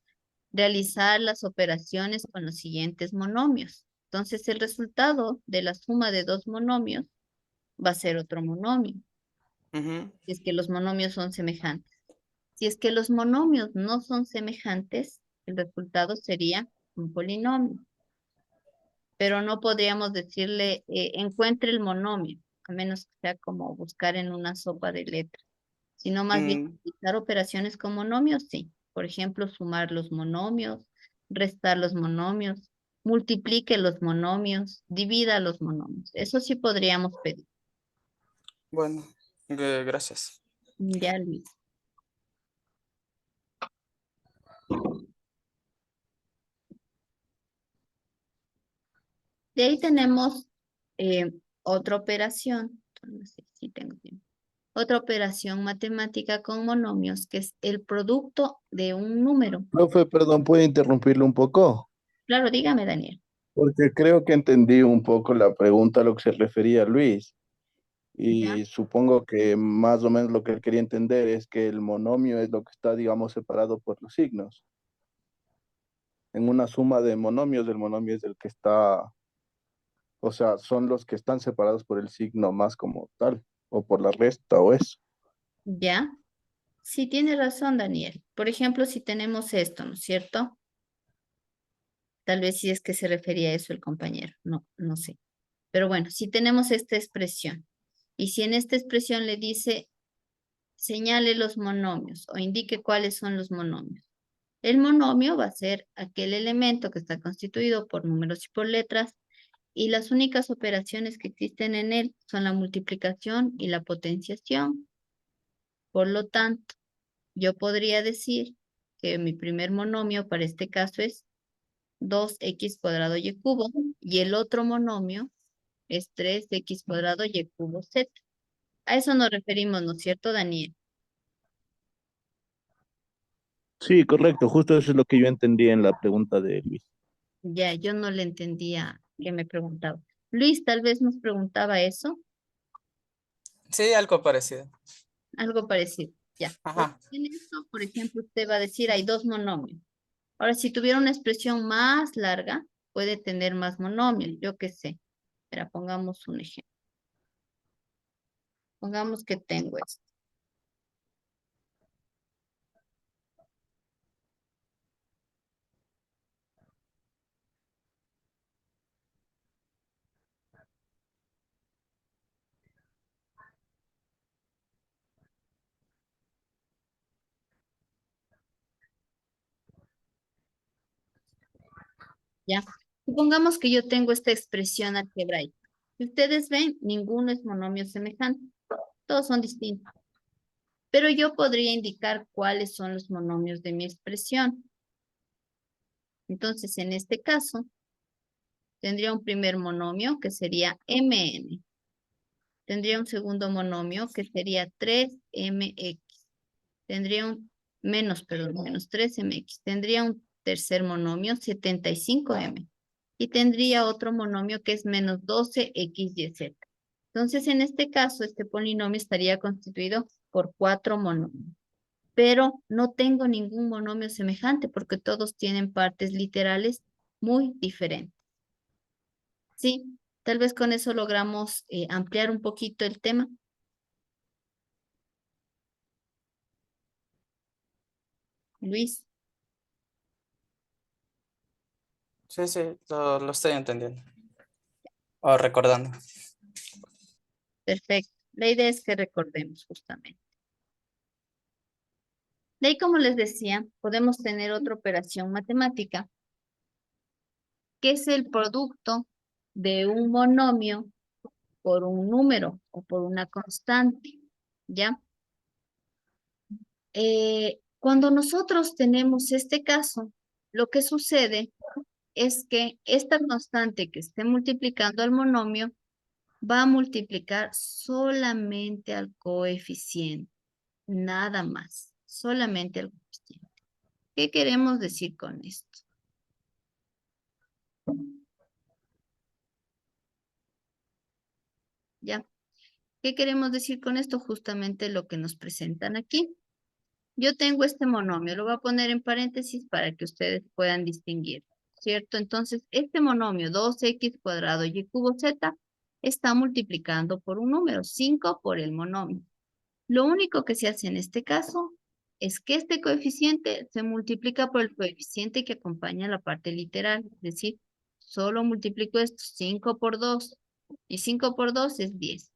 realizar las operaciones con los siguientes monomios. Entonces, el resultado de la suma de dos monomios va a ser otro monomio, Ujú. si es que los monomios son semejantes. Si es que los monomios no son semejantes, el resultado sería un polinomio. Pero no podríamos decirle encuentre el monomio, a menos que sea como buscar en una sopa de letras, sino más bien Mm, realizar operaciones con monomios, sí. Por ejemplo, sumar los monomios, restar los monomios, multiplique los monomios, divida los monomios. Eso sí podríamos pedir. bueno, gracias. Ya, Luis. De ahí tenemos otra operación. No sé si tengo tiempo. Otra operación matemática con monomios, que es el producto de un número. Profe, perdón, ¿puede interrumpirle un poco? Claro, dígame, Daniel. Porque creo que entendí un poco la pregunta a lo que se refería Luis. ¿Ya? Y supongo que más o menos lo que él quería entender es que el monomio es lo que está, digamos, separado por los signos. En una suma de monomios, el monomio es el que está, o sea, son los que están separados por el signo más como tal, o por la resta o eso. ¿Ya? Sí, tiene razón, Daniel. Por ejemplo, si tenemos esto, ¿no es cierto? Tal vez si es que se refería a eso el compañero. No, no sé. Pero bueno, si tenemos esta expresión, y si en esta expresión le dice señale los monomios o indique cuáles son los monomios. El monomio va a ser aquel elemento que está constituido por números y por letras, y las únicas operaciones que existen en él son la multiplicación y la potenciación. Por lo tanto, yo podría decir que mi primer monomio para este caso es 2x cuadrado y cubo, y el otro monomio es 3x cuadrado y cubo z. A eso nos referimos, ¿no es cierto, Daniel? Sí, correcto, justo eso es lo que yo entendí en la pregunta de Luis. Ya, yo no le entendía qué me preguntaba. Luis tal vez nos preguntaba eso, Sí, algo parecido. algo parecido. Ya. Ajá. En esto, por ejemplo, usted va a decir hay dos monomios. Ahora, si tuviera una expresión más larga, puede tener más monomios, yo qué sé. Pero pongamos un ejemplo. Pongamos que tengo esto. ¿Ya? Supongamos que yo tengo esta expresión algebraica. Si ustedes ven, ninguno es monomio semejante. Todos son distintos. Pero yo podría indicar cuáles son los monomios de mi expresión. Entonces, en este caso, tendría un primer monomio que sería mn. Tendría un segundo monomio que sería 3mx. Tendría un menos 3mx. Tendría un tercer monomio 75m. y tendría otro monomio que es menos 12xyz. Entonces, en este caso, este polinomio estaría constituido por 4 monomios. Pero no tengo ningún monomio semejante porque todos tienen partes literales muy diferentes. Sí, tal vez con eso logramos ampliar un poquito el tema. Luis, Sí, sí, lo estoy entendiendo. O recordando. perfecto. La idea es que recordemos justamente. De ahí, como les decía, podemos tener otra operación matemática, que es el producto de un monomio por un número o por una constante, ¿ya? Cuando nosotros tenemos este caso, lo que sucede es que esta constante que esté multiplicando al monomio va a multiplicar solamente al coeficiente, nada más, solamente al coeficiente. ¿Qué queremos decir con esto? ¿Ya? ¿Qué queremos decir con esto? Justamente lo que nos presentan aquí. Yo tengo este monomio, lo voy a poner en paréntesis para que ustedes puedan distinguir, ¿cierto? Entonces, este monomio 2x cuadrado y cubo z está multiplicando por un número, 5 por el monomio. Lo único que se hace en este caso es que este coeficiente se multiplica por el coeficiente que acompaña la parte literal, es decir, solo multiplico esto, 5 por 2, y 5 por 2 es 10.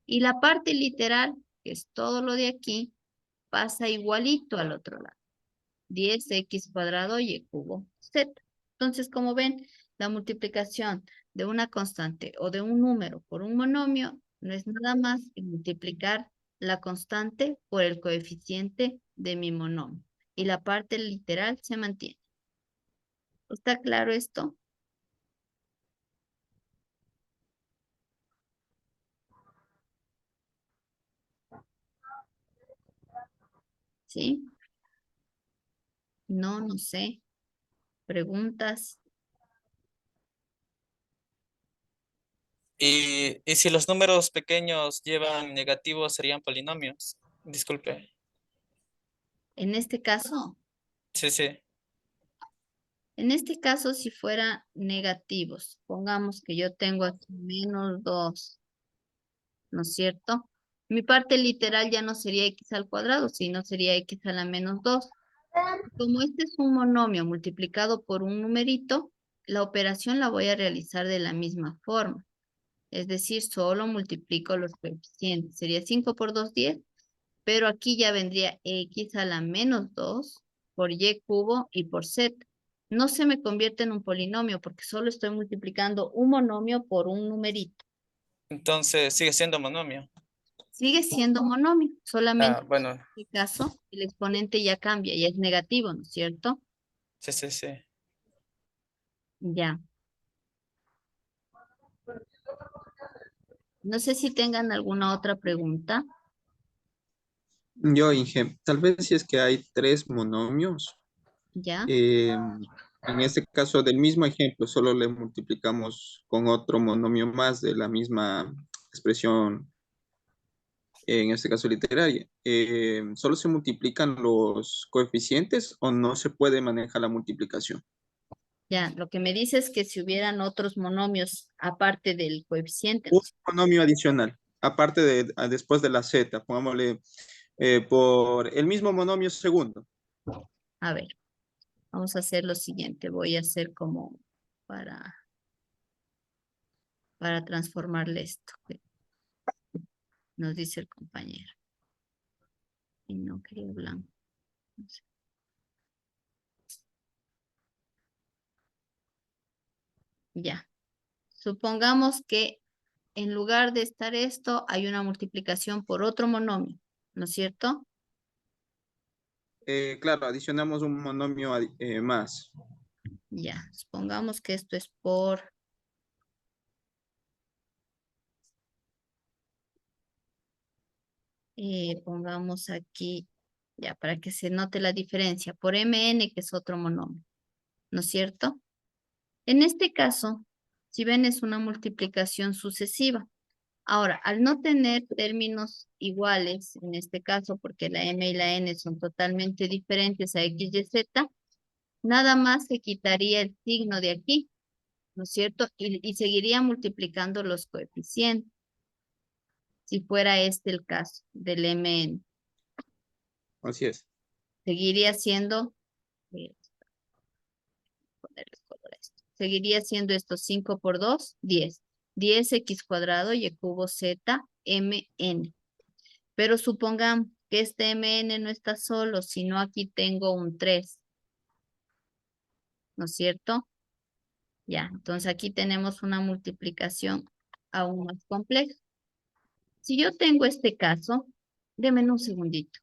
Y la parte literal, que es todo lo de aquí, pasa igualito al otro lado. 10x cuadrado y cubo z. Entonces, como ven, la multiplicación de una constante o de un número por un monomio no es nada más que multiplicar la constante por el coeficiente de mi monomio. Y la parte literal se mantiene. ¿Está claro esto? ¿Sí? No, no sé. ¿Preguntas? Y si los números pequeños llevan negativos, serían polinomios. Disculpe. En este caso, Sí, sí. si fuera negativos, pongamos que yo tengo aquí menos 2, ¿no es cierto? Mi parte literal ya no sería x al cuadrado, sino sería x a la menos 2. Como este es un monomio multiplicado por un numerito, la operación la voy a realizar de la misma forma. Es decir, solo multiplico los coeficientes. Sería 5 por 2, 10. Pero aquí ya vendría x a la menos 2 por y cubo y por z. No se me convierte en un polinomio porque solo estoy multiplicando un monomio por un numerito. Entonces sigue siendo monomio. Sigue siendo monomio, solamente Ah, bueno, en este caso el exponente ya cambia, ya es negativo, ¿no es cierto? sí, sí, sí. Ya. No sé si tengan alguna otra pregunta. Yo, Inge, tal vez si es que hay tres monomios, ¿Ya? en este caso del mismo ejemplo, solo le multiplicamos con otro monomio más de la misma expresión, en este caso literaria. ¿Solo se multiplican los coeficientes o no se puede manejar la multiplicación? Ya, lo que me dice es que si hubieran otros monomios aparte del coeficiente, ¿no? Un monomio adicional, aparte de después de la z, pongámosle por el mismo monomio segundo. A ver, vamos a hacer lo siguiente. Voy a hacer como para transformarle esto. Nos dice el compañero. Y no quería blanco. No sé. Ya. Supongamos que en lugar de estar esto, hay una multiplicación por otro monomio, ¿no es cierto? Claro, adicionamos un monomio más. Ya, supongamos que esto es por... pongamos aquí, ya, para que se note la diferencia, por mn, que es otro monomio, ¿no es cierto? En este caso, si ven, es una multiplicación sucesiva. Ahora, al no tener términos iguales, en este caso, porque la m y la n son totalmente diferentes a x y z, nada más se quitaría el signo de aquí, ¿no es cierto? Y seguiría multiplicando los coeficientes, si fuera este el caso del mn. Así es. Seguiría siendo, voy a ponerle color a esto. Seguiría siendo esto 5 por 2, 10. 10x cuadrado y cubo z, mn. Pero supongamos que este mn no está solo, sino aquí tengo un 3. ¿No es cierto? Ya, entonces aquí tenemos una multiplicación aún más compleja. Si yo tengo este caso, déme un segundito.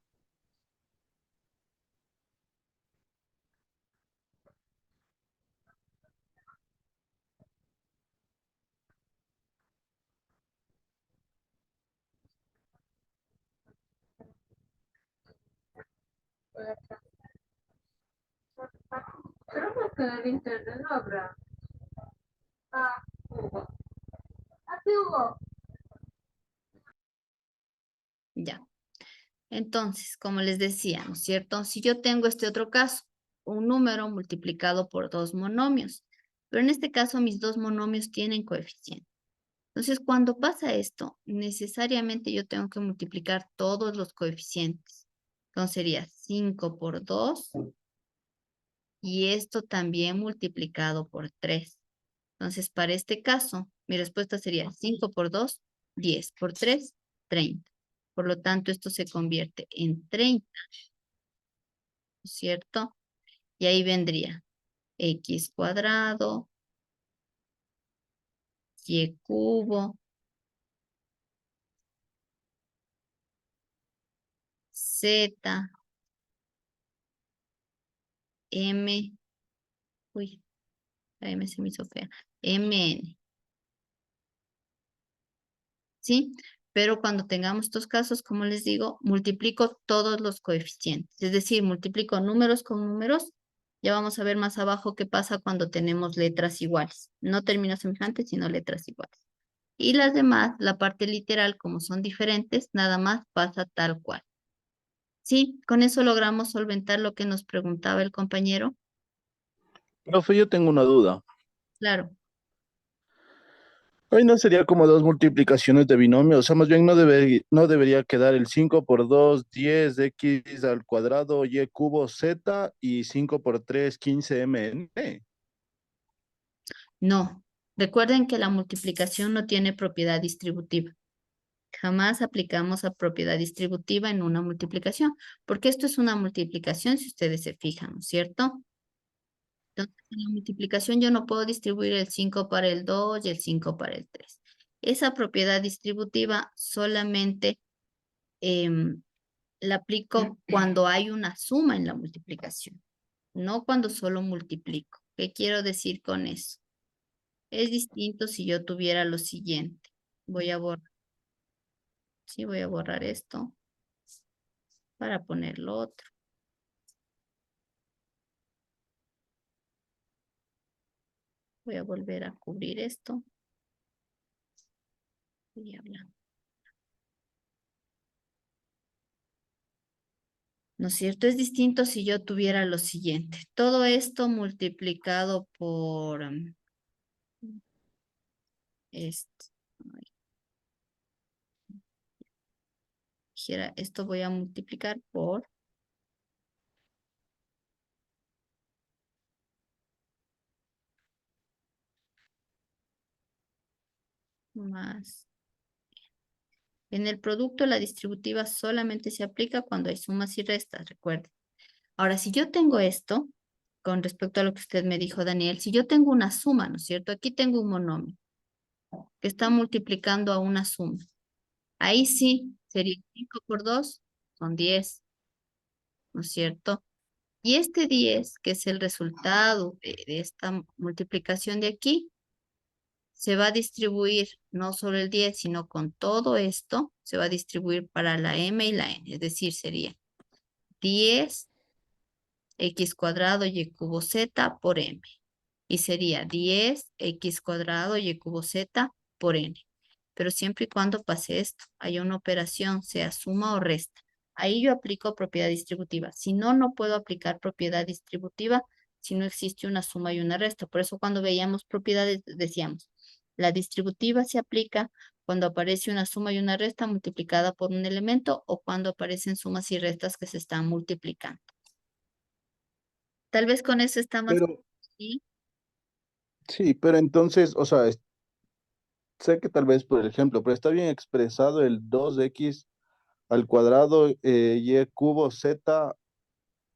Creo que el internet no habrá. Ah, Hugo. Ah, sí, Hugo. Ya. Entonces, como les decía, ¿no es cierto? Si yo tengo este otro caso, un número multiplicado por dos monomios, pero en este caso mis dos monomios tienen coeficiente. Entonces, cuando pasa esto, necesariamente yo tengo que multiplicar todos los coeficientes. Entonces sería 5 por 2 y esto también multiplicado por 3. Entonces, para este caso, mi respuesta sería 5 por 2, 10 por 3, 30. Por lo tanto, esto se convierte en 30, ¿no es cierto? Y ahí vendría x cuadrado, y cubo, z, m, uy, la m se me hizo fea, mn, ¿sí? Pero cuando tengamos estos casos, como les digo, multiplico todos los coeficientes. Es decir, multiplico números con números. Ya vamos a ver más abajo qué pasa cuando tenemos letras iguales. No términos semejantes, sino letras iguales. Y las demás, la parte literal, como son diferentes, nada más pasa tal cual. Sí, con eso logramos solventar lo que nos preguntaba el compañero. Profe, yo tengo una duda. Claro, Ahí no sería como dos multiplicaciones de binomio, o sea, más bien no debería quedar el 5 por 2, 10 x al cuadrado, y cubo z, y 5 por 3, 15 mn. no. Recuerden que la multiplicación no tiene propiedad distributiva. Jamás aplicamos a propiedad distributiva en una multiplicación, porque esto es una multiplicación si ustedes se fijan, ¿no es cierto? Entonces, en la multiplicación yo no puedo distribuir el 5 para el 2 y el 5 para el 3. Esa propiedad distributiva solamente la aplico cuando hay una suma en la multiplicación, no cuando solo multiplico. ¿Qué quiero decir con eso? Es distinto si yo tuviera lo siguiente. Voy a borrar. Sí, voy a borrar esto para poner lo otro. Voy a volver a cubrir esto. Y hablar. ¿No es cierto? Es distinto si yo tuviera lo siguiente. Todo esto multiplicado por esto. Ay, dijera, esto voy a multiplicar por más. En el producto la distributiva solamente se aplica cuando hay sumas y restas, recuerden. Ahora, si yo tengo esto, con respecto a lo que usted me dijo, Daniel, si yo tengo una suma, ¿no es cierto? Aquí tengo un monomio que está multiplicando a una suma. Ahí sí, sería 5 por 2, son 10, ¿no es cierto? Y este 10, que es el resultado de esta multiplicación de aquí, se va a distribuir no solo el 10, sino con todo esto, se va a distribuir para la m y la n. Es decir, sería 10 x cuadrado y cubo z por m. y sería 10x² y cubo z por n. Pero siempre y cuando pase esto, haya una operación, sea suma o resta. Ahí yo aplico propiedad distributiva. Si no, no puedo aplicar propiedad distributiva si no existe una suma y una resta. Por eso cuando veíamos propiedades decíamos, la distributiva se aplica cuando aparece una suma y una resta multiplicada por un elemento o cuando aparecen sumas y restas que se están multiplicando. Tal vez con eso está más... Pero, ¿sí? sí, pero entonces, o sea, sé que tal vez por ejemplo, pero está bien expresado el 2x² y cubo z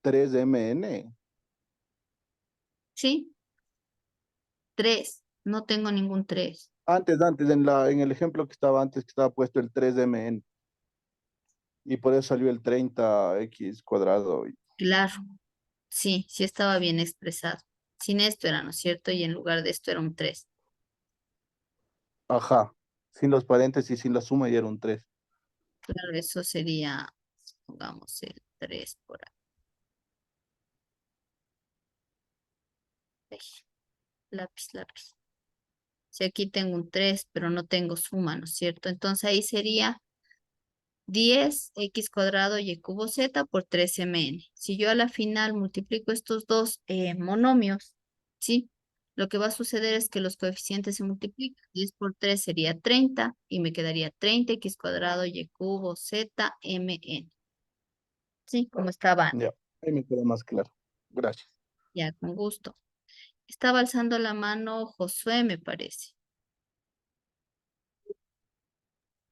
3mn. ¿Sí? 3. No tengo ningún 3. Antes, en el ejemplo que estaba antes, que estaba puesto el 3mn. Y por eso salió el 30x². Claro. Sí, sí estaba bien expresado. Sin esto era, ¿no es cierto? Y en lugar de esto era un 3. Ajá. Sin los paréntesis, sin la suma, y era un 3. Claro, eso sería, pongamos el 3 por ahí. Lápiz, lápiz. Si aquí tengo un 3, pero no tengo suma, ¿no es cierto? Entonces ahí sería 10x² y cubo z por 3mn. Si yo a la final multiplico estos dos monomios, ¿sí? Lo que va a suceder es que los coeficientes se multiplican. 10 por 3 sería 30 y me quedaría 30x² y cubo z mn. ¿Sí? Como estaba antes. Ya, ahí me queda más claro. Gracias. Ya, con gusto. Estaba alzando la mano Josué, me parece.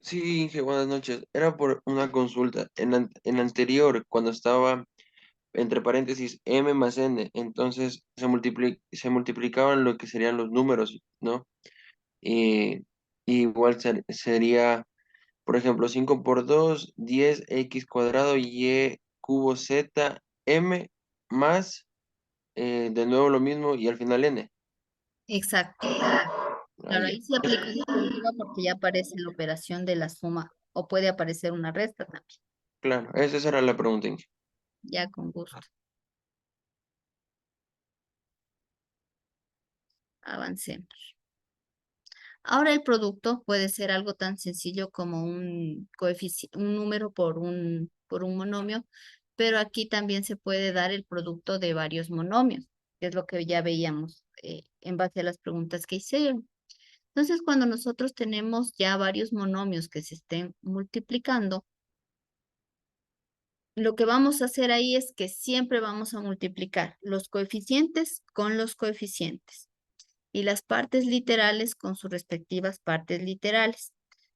Sí, Inge, buenas noches. Era por una consulta. En la anterior, cuando estaba entre paréntesis m más n, entonces se multiplicaban lo que serían los números, ¿no? Y, igual sería, por ejemplo, 5 por 2 10x² y cubo z m más, de nuevo lo mismo y al final n. Exacto. Ah, Claro, ya. ahí se aplica distributiva porque ya aparece la operación de la suma o puede aparecer una resta también. Claro, esa era la pregunta, Inge. Ya con gusto. Avancemos. Ahora el producto puede ser algo tan sencillo como un número por un monomio, pero aquí también se puede dar el producto de varios monomios, que es lo que ya veíamos en base a las preguntas que hicieron. Entonces, cuando nosotros tenemos ya varios monomios que se estén multiplicando, lo que vamos a hacer ahí es que siempre vamos a multiplicar los coeficientes con los coeficientes y las partes literales con sus respectivas partes literales.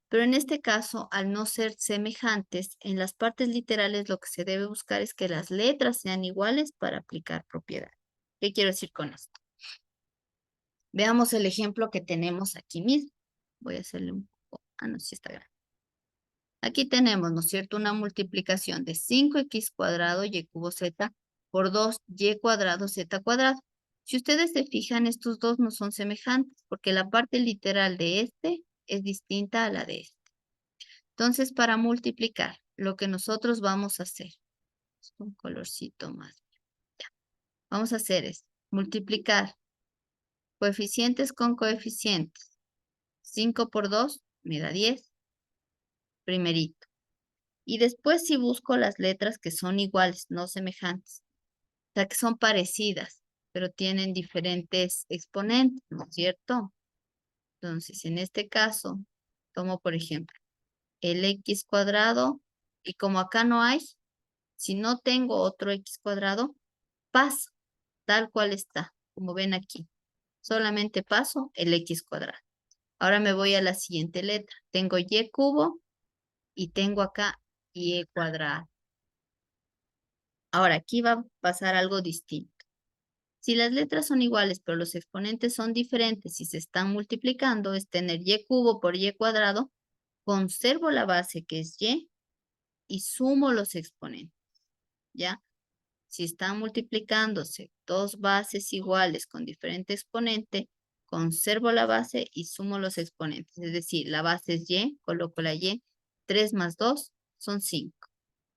Pero en este caso, al no ser semejantes, en las partes literales lo que se debe buscar es que las letras sean iguales para aplicar propiedad. ¿Qué quiero decir con esto? Veamos el ejemplo que tenemos aquí mismo. Voy a hacerle un poco, no, sí está grande. Aquí tenemos, ¿no es cierto?, una multiplicación de 5x² y cubo z por 2y² z². Si ustedes se fijan, estos dos no son semejantes porque la parte literal de este es distinta a la de este. Entonces, para multiplicar, lo que nosotros vamos a hacer, un colorcito más. Ya. Vamos a hacer es multiplicar coeficientes con coeficientes. 5 por 2 me da 10, primerito. Y después si busco las letras que son iguales, no semejantes. O sea, que son parecidas, pero tienen diferentes exponentes, ¿no es cierto? Entonces, en este caso, tomo por ejemplo el x² y como acá no hay, si no tengo otro x², paso tal cual está, como ven aquí. Solamente paso el x². Ahora me voy a la siguiente letra. Tengo y³ y tengo acá y². Ahora, aquí va a pasar algo distinto. Si las letras son iguales, pero los exponentes son diferentes y se están multiplicando, es tener y³ por y², conservo la base que es y sumo los exponentes, ¿ya? Si están multiplicándose dos bases iguales con diferente exponente, conservo la base y sumo los exponentes. Es decir, la base es y, coloco la y, 3 más 2 son 5.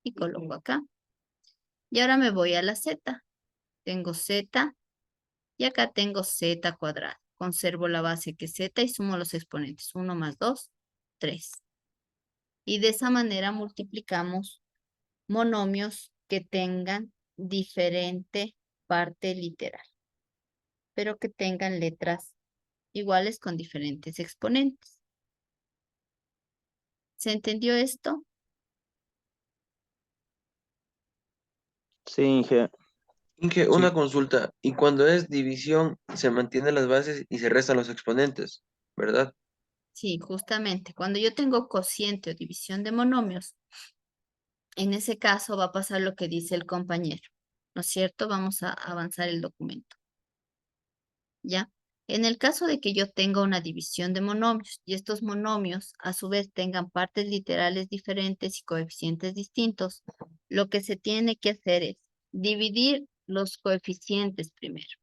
Y coloco acá. Y ahora me voy a la z. Tengo z Y acá tengo z cuadrado. Conservo la base que es z y sumo los exponentes. 1 más 2, 3. Y de esa manera multiplicamos monomios que tengan diferente parte literal, pero que tengan letras iguales con diferentes exponentes. ¿Se entendió esto? Sí, Inge. Inge, una consulta. Y cuando es división, se mantienen las bases y se restan los exponentes, ¿verdad? Sí, justamente. Cuando yo tengo cociente o división de monomios, en ese caso va a pasar lo que dice el compañero, ¿no es cierto? Vamos a avanzar el documento. ¿Ya? En el caso de que yo tenga una división de monomios y estos monomios a su vez tengan partes literales diferentes y coeficientes distintos, lo que se tiene que hacer es dividir los coeficientes primero.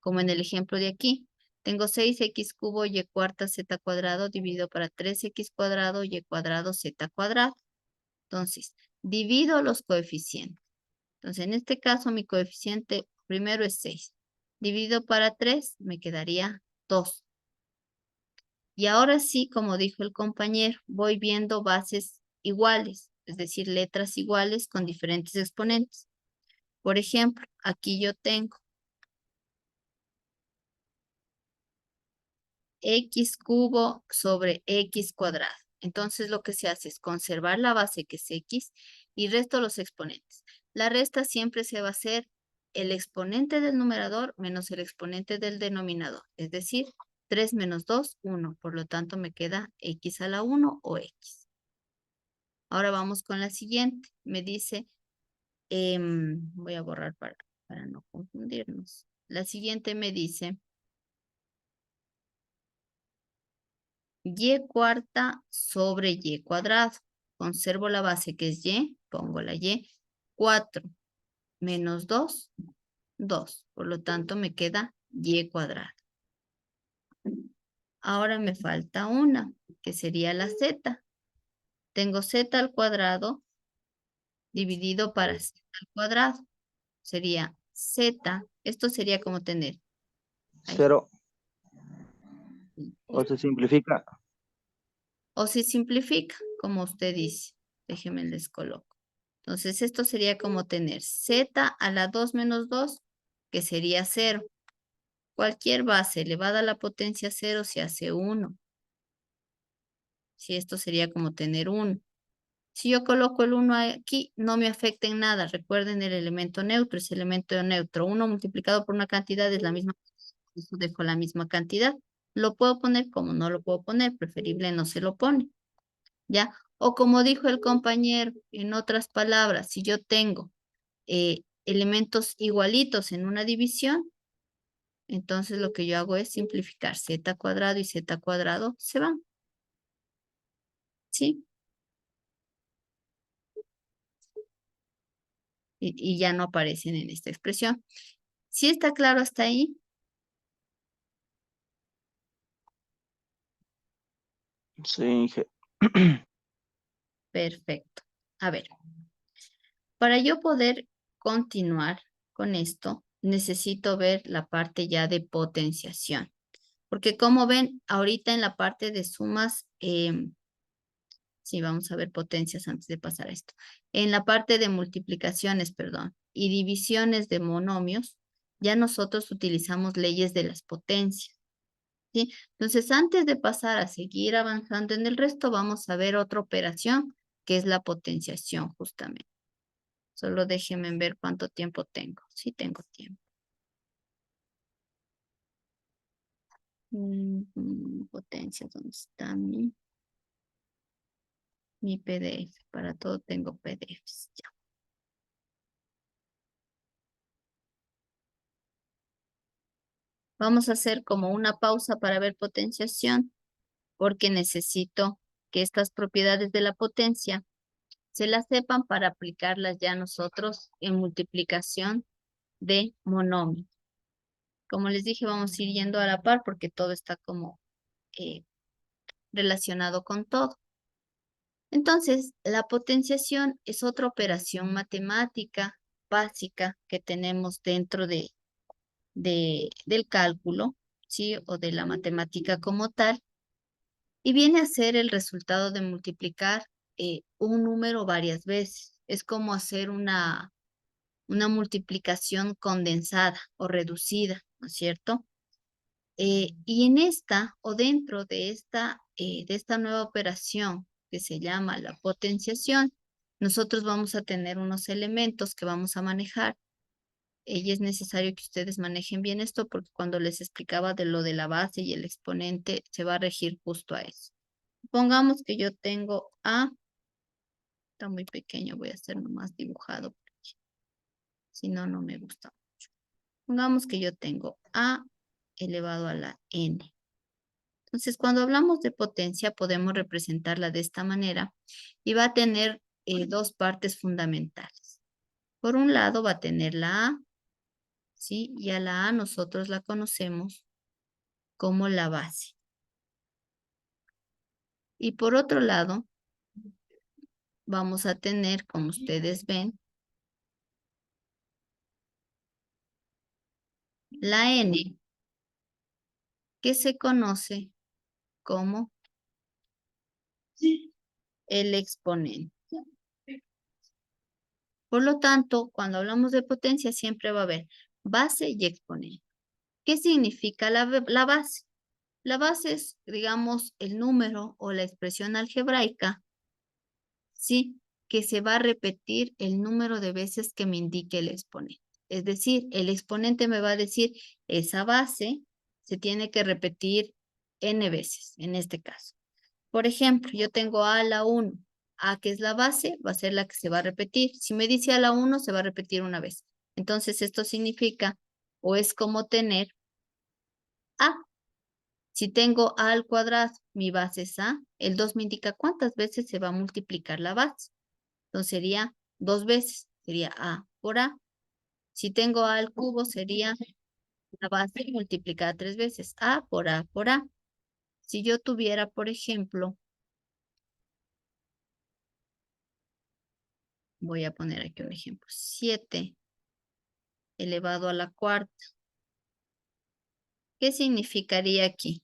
Como en el ejemplo de aquí, tengo 6x cubo y cuarta z cuadrado dividido para 3x cuadrado y cuadrado z cuadrado. Entonces, divido los coeficientes. Entonces, en este caso, mi coeficiente primero es 6. Dividido para 3, me quedaría 2. Y ahora sí, como dijo el compañero, voy viendo bases iguales, es decir, letras iguales con diferentes exponentes. Por ejemplo, aquí yo tengo x cubo sobre x cuadrado. Entonces lo que se hace es conservar la base que es x y resto los exponentes. La resta siempre se va a hacer el exponente del numerador menos el exponente del denominador. Es decir, 3 menos 2, 1. Por lo tanto me queda x a la 1 o x. Ahora vamos con la siguiente. Me dice, voy a borrar para no confundirnos. La siguiente me dice y cuarta sobre y cuadrado. Conservo la base que es y, pongo la y. 4 menos 2, 2. Por lo tanto, me queda y cuadrado. Ahora me falta una, que sería la z. Tengo z al cuadrado dividido para z al cuadrado. Sería z. Esto sería como tener. Ahí. 0. O se simplifica. O si simplifica, como usted dice. Déjenme les coloco. Entonces, esto sería como tener z a la 2 menos 2, que sería 0. Cualquier base elevada a la potencia 0 se hace 1. Si esto sería como tener 1. Si yo coloco el 1 aquí, no me afecta en nada. Recuerden el elemento neutro, es elemento neutro. 1 multiplicado por una cantidad es la misma. Eso dejo la misma cantidad. Lo puedo poner como no lo puedo poner. Preferible no se lo pone. ¿Ya? O como dijo el compañero, en otras palabras, si yo tengo elementos igualitos en una división, entonces lo que yo hago es simplificar. Z cuadrado y Z cuadrado se van. ¿Sí? Y ya no aparecen en esta expresión. ¿Sí está claro hasta ahí? Sí, Inge. Perfecto. A ver. Para yo poder continuar con esto, necesito ver la parte ya de potenciación. Porque como ven, ahorita en la parte de sumas, sí, vamos a ver potencias antes de pasar a esto. En la parte de multiplicaciones, perdón, y divisiones de monomios, ya nosotros utilizamos leyes de las potencias. ¿Sí? Entonces, antes de pasar a seguir avanzando en el resto, vamos a ver otra operación, que es la potenciación, justamente. Solo déjenme ver cuánto tiempo tengo. Sí tengo tiempo. Potencia, ¿dónde está mi PDF? Para todo tengo PDFs. Ya. Vamos a hacer como una pausa para ver potenciación, porque necesito que estas propiedades de la potencia se las sepan para aplicarlas ya nosotros en multiplicación de monomio. Como les dije, vamos a ir yendo a la par porque todo está como relacionado con todo. Entonces, la potenciación es otra operación matemática básica que tenemos dentro de del cálculo, ¿sí? O de la matemática como tal, y viene a ser el resultado de multiplicar un número varias veces. Es como hacer una multiplicación condensada o reducida, ¿no es cierto? Y en esta o dentro de esta nueva operación que se llama la potenciación, nosotros vamos a tener unos elementos que vamos a manejar. Y es necesario que ustedes manejen bien esto porque cuando les explicaba de lo de la base y el exponente, se va a regir justo a eso. Pongamos que yo tengo A, está muy pequeño, voy a hacer nomás dibujado porque si no, no me gusta mucho. Pongamos que yo tengo A elevado a la N. Entonces, cuando hablamos de potencia, podemos representarla de esta manera y va a tener dos partes fundamentales. Por un lado va a tener la A, ¿sí? Y a la A nosotros la conocemos como la base. Y por otro lado, vamos a tener, como ustedes ven, la N, que se conoce como el exponente. Por lo tanto, cuando hablamos de potencia, siempre va a haber base y exponente. ¿Qué significa la base? La base es, digamos, el número o la expresión algebraica, ¿sí? Que se va a repetir el número de veces que me indique el exponente. Es decir, el exponente me va a decir, esa base se tiene que repetir n veces, en este caso. Por ejemplo, yo tengo a la 1. A, que es la base, va a ser la que se va a repetir. Si me dice a la 1, se va a repetir una vez. Entonces, esto significa, o es como tener a. Si tengo a al cuadrado, mi base es a, el 2 me indica cuántas veces se va a multiplicar la base. Entonces sería 2 veces, sería a por a. Si tengo a al cubo, sería la base multiplicada 3 veces, a por a por a. Si yo tuviera, por ejemplo, voy a poner aquí un ejemplo, 7 elevado a la cuarta. ¿Qué significaría aquí?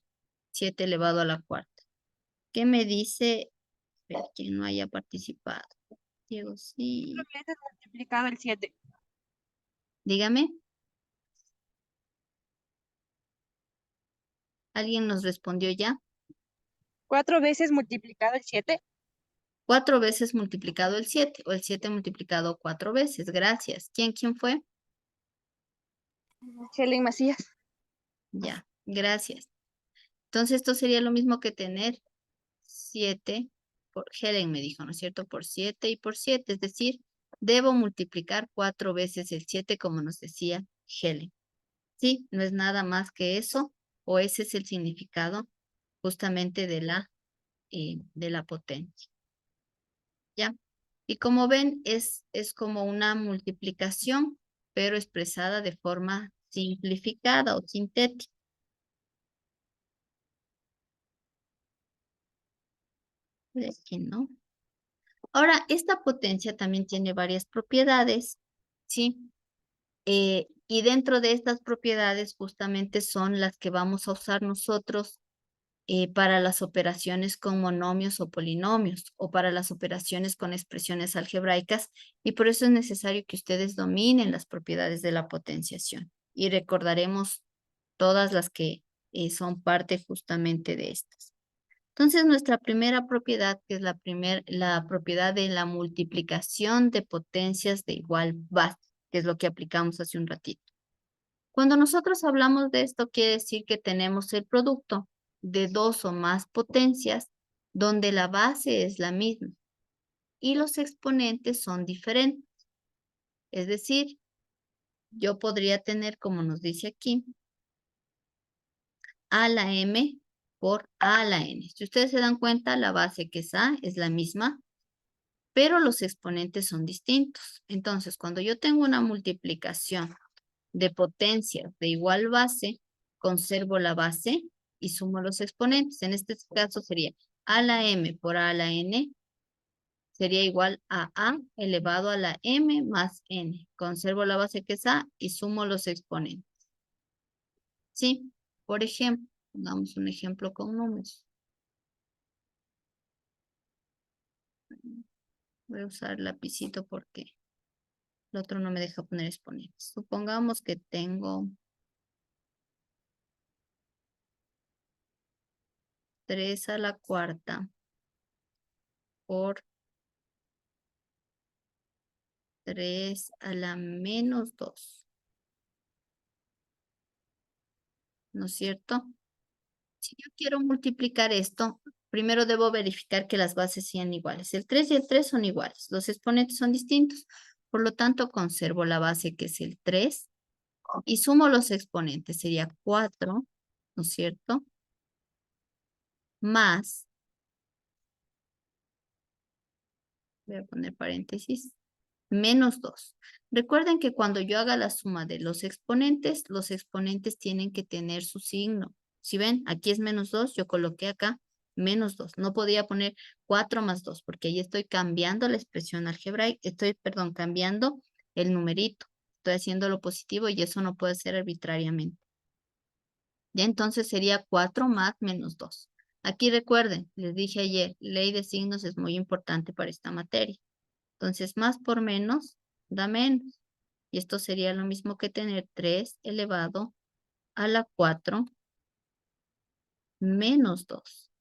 7 elevado a la cuarta. ¿Qué me dice? Espera, quien no haya participado. Diego, sí. 4 veces multiplicado el 7. Dígame. ¿Alguien nos respondió ya? 4 veces multiplicado el 7. 4 veces multiplicado el 7 o el 7 multiplicado 4 veces. Gracias. ¿Quién fue? Helen Macías. Ya, gracias. Entonces esto sería lo mismo que tener 7 por Helen me dijo, ¿no es cierto? Por 7 y por 7. Es decir, debo multiplicar 4 veces el 7 como nos decía Helen. Sí, no es nada más que eso o ese es el significado justamente de la potencia. ¿Ya? Y como ven, es como una multiplicación, pero expresada de forma simplificada o sintética. Es que no. Ahora, esta potencia también tiene varias propiedades, ¿sí? Y dentro de estas propiedades justamente son las que vamos a usar nosotros para las operaciones con monomios o polinomios o para las operaciones con expresiones algebraicas y por eso es necesario que ustedes dominen las propiedades de la potenciación y recordaremos todas las que son parte justamente de estas. Entonces nuestra primera propiedad que es la propiedad de la multiplicación de potencias de igual base, que es lo que aplicamos hace un ratito. Cuando nosotros hablamos de esto, quiere decir que tenemos el producto de dos o más potencias donde la base es la misma y los exponentes son diferentes. Es decir, yo podría tener, como nos dice aquí, a la m por a la n. Si ustedes se dan cuenta, la base que es a es la misma, pero los exponentes son distintos. Entonces, cuando yo tengo una multiplicación de potencias de igual base, conservo la base y sumo los exponentes. En este caso sería a la m por a la n sería igual a elevado a la m más n. Conservo la base que es a y sumo los exponentes. ¿sí? Por ejemplo, pongamos un ejemplo con números. Voy a usar lapicito porque el otro no me deja poner exponentes. Supongamos que tengo 3 a la cuarta por 3 a la menos 2. ¿No es cierto? Si yo quiero multiplicar esto, primero debo verificar que las bases sean iguales. El 3 y el 3 son iguales. Los exponentes son distintos. Por lo tanto, conservo la base que es el 3 y sumo los exponentes. Sería 4, ¿no es cierto? Más, voy a poner paréntesis, menos 2. Recuerden que cuando yo haga la suma de los exponentes tienen que tener su signo. Si ven, aquí es menos 2, yo coloqué acá menos 2. No podía poner 4 más 2, porque ahí estoy cambiando la expresión algebraica, perdón, cambiando el numerito. Estoy haciendo lo positivo y eso no puede ser arbitrariamente. Ya entonces sería 4 más menos 2. Aquí recuerden, les dije ayer, ley de signos es muy importante para esta materia. Entonces, más por menos da menos. Y esto sería lo mismo que tener 3 elevado a la 4 menos 2.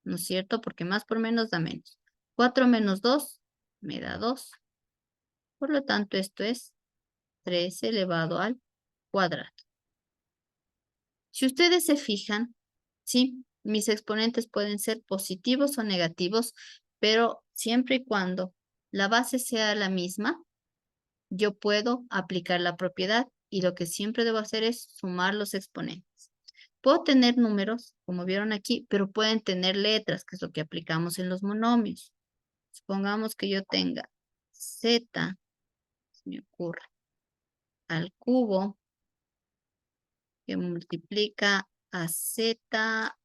¿No es cierto? Porque más por menos da menos. 4 menos 2 me da 2. Por lo tanto, esto es 3 elevado al cuadrado. Si ustedes se fijan, sí, mis exponentes pueden ser positivos o negativos, pero siempre y cuando la base sea la misma, yo puedo aplicar la propiedad y lo que siempre debo hacer es sumar los exponentes. Puedo tener números, como vieron aquí, pero pueden tener letras, que es lo que aplicamos en los monomios. Supongamos que yo tenga z, se me ocurre, al cubo, que multiplica a z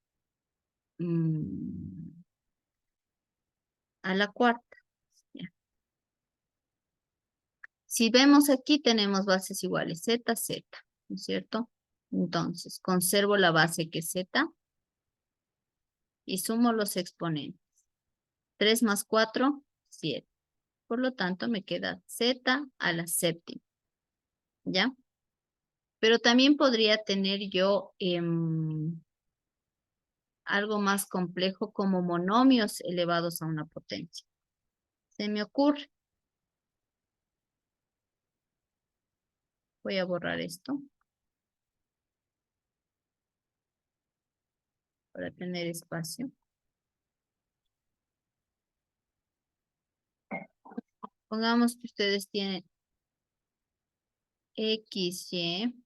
a la cuarta. Ya. Si vemos aquí, tenemos bases iguales, z, z, ¿no es cierto? Entonces, conservo la base que es z y sumo los exponentes. 3 más 4, 7. Por lo tanto, me queda z a la séptima. ¿Ya? Pero también podría tener yo algo más complejo como monomios elevados a una potencia. Se me ocurre. Voy a borrar esto para tener espacio. Pongamos que ustedes tienen XY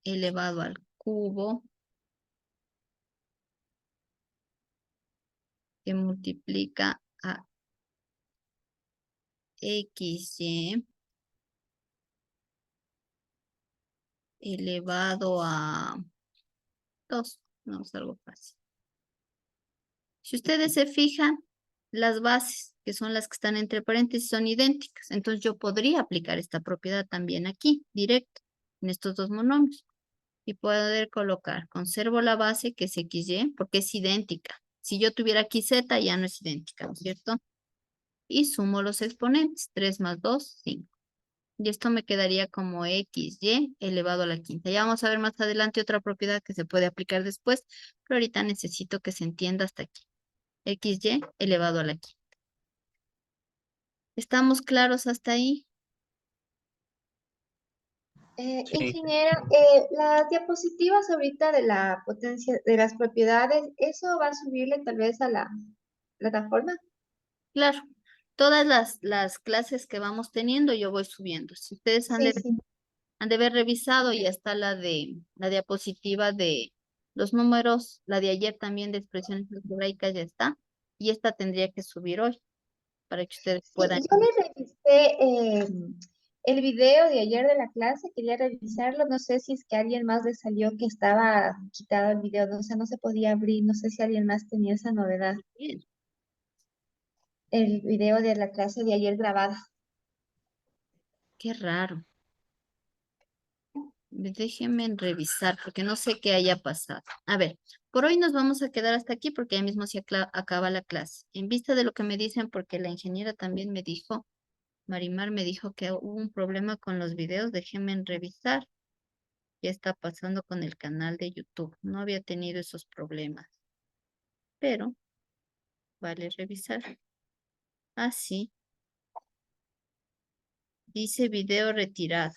elevado al cubo que multiplica a XY elevado a 2. Vamos a algo fácil. Si ustedes se fijan, las bases, que son las que están entre paréntesis, son idénticas. Entonces yo podría aplicar esta propiedad también aquí, directo, en estos dos monomios. Y poder colocar, conservo la base que es XY, porque es idéntica. Si yo tuviera aquí Z, ya no es idéntica, ¿no es cierto? Y sumo los exponentes, 3 más 2, 5. Y esto me quedaría como XY elevado a la quinta. Ya vamos a ver más adelante otra propiedad que se puede aplicar después, pero ahorita necesito que se entienda hasta aquí. XY elevado a la quinta. ¿Estamos claros hasta ahí? Sí. Ingeniera, las diapositivas ahorita de la potencia, de las propiedades, ¿eso va a subirle tal vez a la plataforma? Claro. Todas las clases que vamos teniendo yo voy subiendo. Si ustedes Sí, sí. han de haber revisado, ya está la diapositiva de los números, la de ayer también de expresiones algebraicas ya está. Y esta tendría que subir hoy para que ustedes Sí, puedan. yo le revisé el video de ayer de la clase, quería revisarlo, no sé si es que a alguien más le salió que estaba quitado el video, no, o sea, no se podía abrir, no sé si alguien más tenía esa novedad, el video de la clase de ayer grabada. Qué raro. Déjenme revisar porque no sé qué haya pasado. A ver, por hoy nos vamos a quedar hasta aquí porque ya mismo se acaba la clase. En vista de lo que me dicen, porque la ingeniera también me dijo, Marimar me dijo que hubo un problema con los videos, déjenme revisar qué está pasando con el canal de YouTube. No había tenido esos problemas, pero vale revisar. Ah, sí, dice video retirado,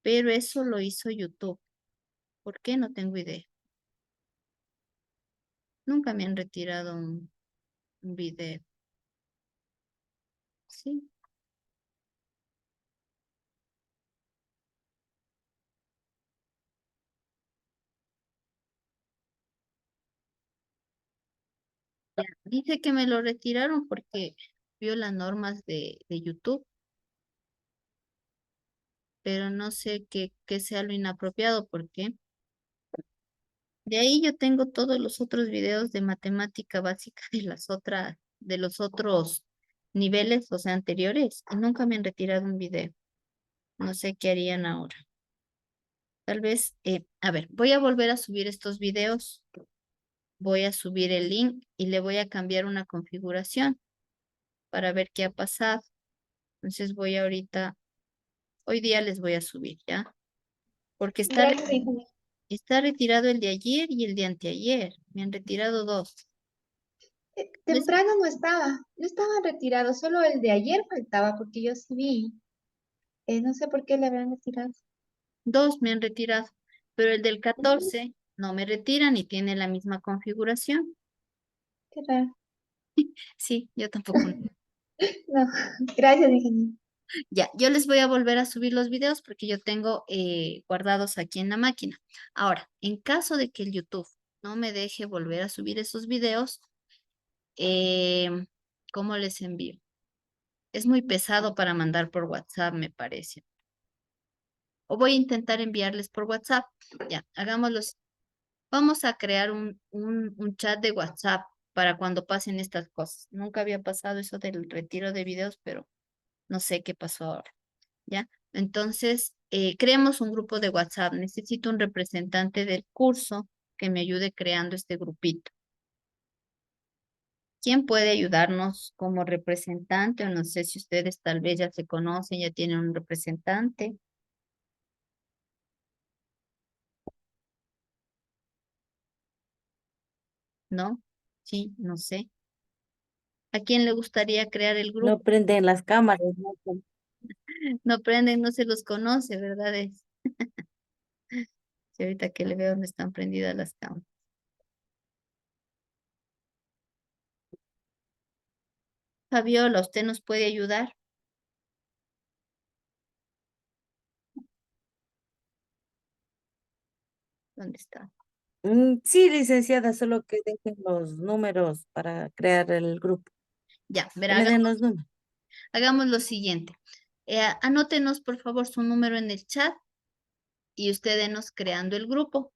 pero eso lo hizo YouTube. ¿Por qué? No tengo idea. Nunca me han retirado un video. Sí. Dice que me lo retiraron porque vio las normas de YouTube, pero no sé qué sea lo inapropiado porque de ahí yo tengo todos los otros videos de matemática básica de los otros niveles, o sea, anteriores, y nunca me han retirado un video. No sé qué harían ahora. Tal vez, a ver, voy a volver a subir estos videos, voy a subir el link y le voy a cambiar una configuración para ver qué ha pasado. Entonces voy ahorita, hoy día les voy a subir, ¿ya? Porque Gracias, ingeniero. está retirado el de ayer y el de anteayer. Me han retirado dos. Temprano no estaban retirados, solo el de ayer faltaba porque yo sí vi. No sé por qué le habían retirado. Dos me han retirado, pero el del 14 no me retiran y tiene la misma configuración. Qué raro. Sí, yo tampoco. No, gracias, ingeniero. Ya, yo les voy a volver a subir los videos porque yo tengo guardados aquí en la máquina. Ahora, en caso de que el YouTube no me deje volver a subir esos videos, eh, ¿cómo les envío? Es muy pesado para mandar por WhatsApp, me parece. O voy a intentar enviarles por WhatsApp. Ya, hagámoslo. Vamos a crear un chat de WhatsApp para cuando pasen estas cosas. Nunca había pasado eso del retiro de videos, pero no sé qué pasó ahora. ¿Ya? Entonces, creemos un grupo de WhatsApp. Necesito un representante del curso que me ayude creando este grupito. ¿Quién puede ayudarnos como representante? O no sé si ustedes tal vez ya se conocen, ya tienen un representante. ¿No? Sí, no sé. ¿A quién le gustaría crear el grupo? No prenden las cámaras, ¿no? No prenden, no se los conoce, ¿verdad? Sí, ahorita que le veo no están prendidas las cámaras. Fabiola, ¿usted nos puede ayudar? ¿Dónde está? Sí, licenciada, solo que dejen los números para crear el grupo. Ya, Que verá, me den los números. hagamos lo siguiente. Anótenos, por favor, su número en el chat y usted denos creando el grupo.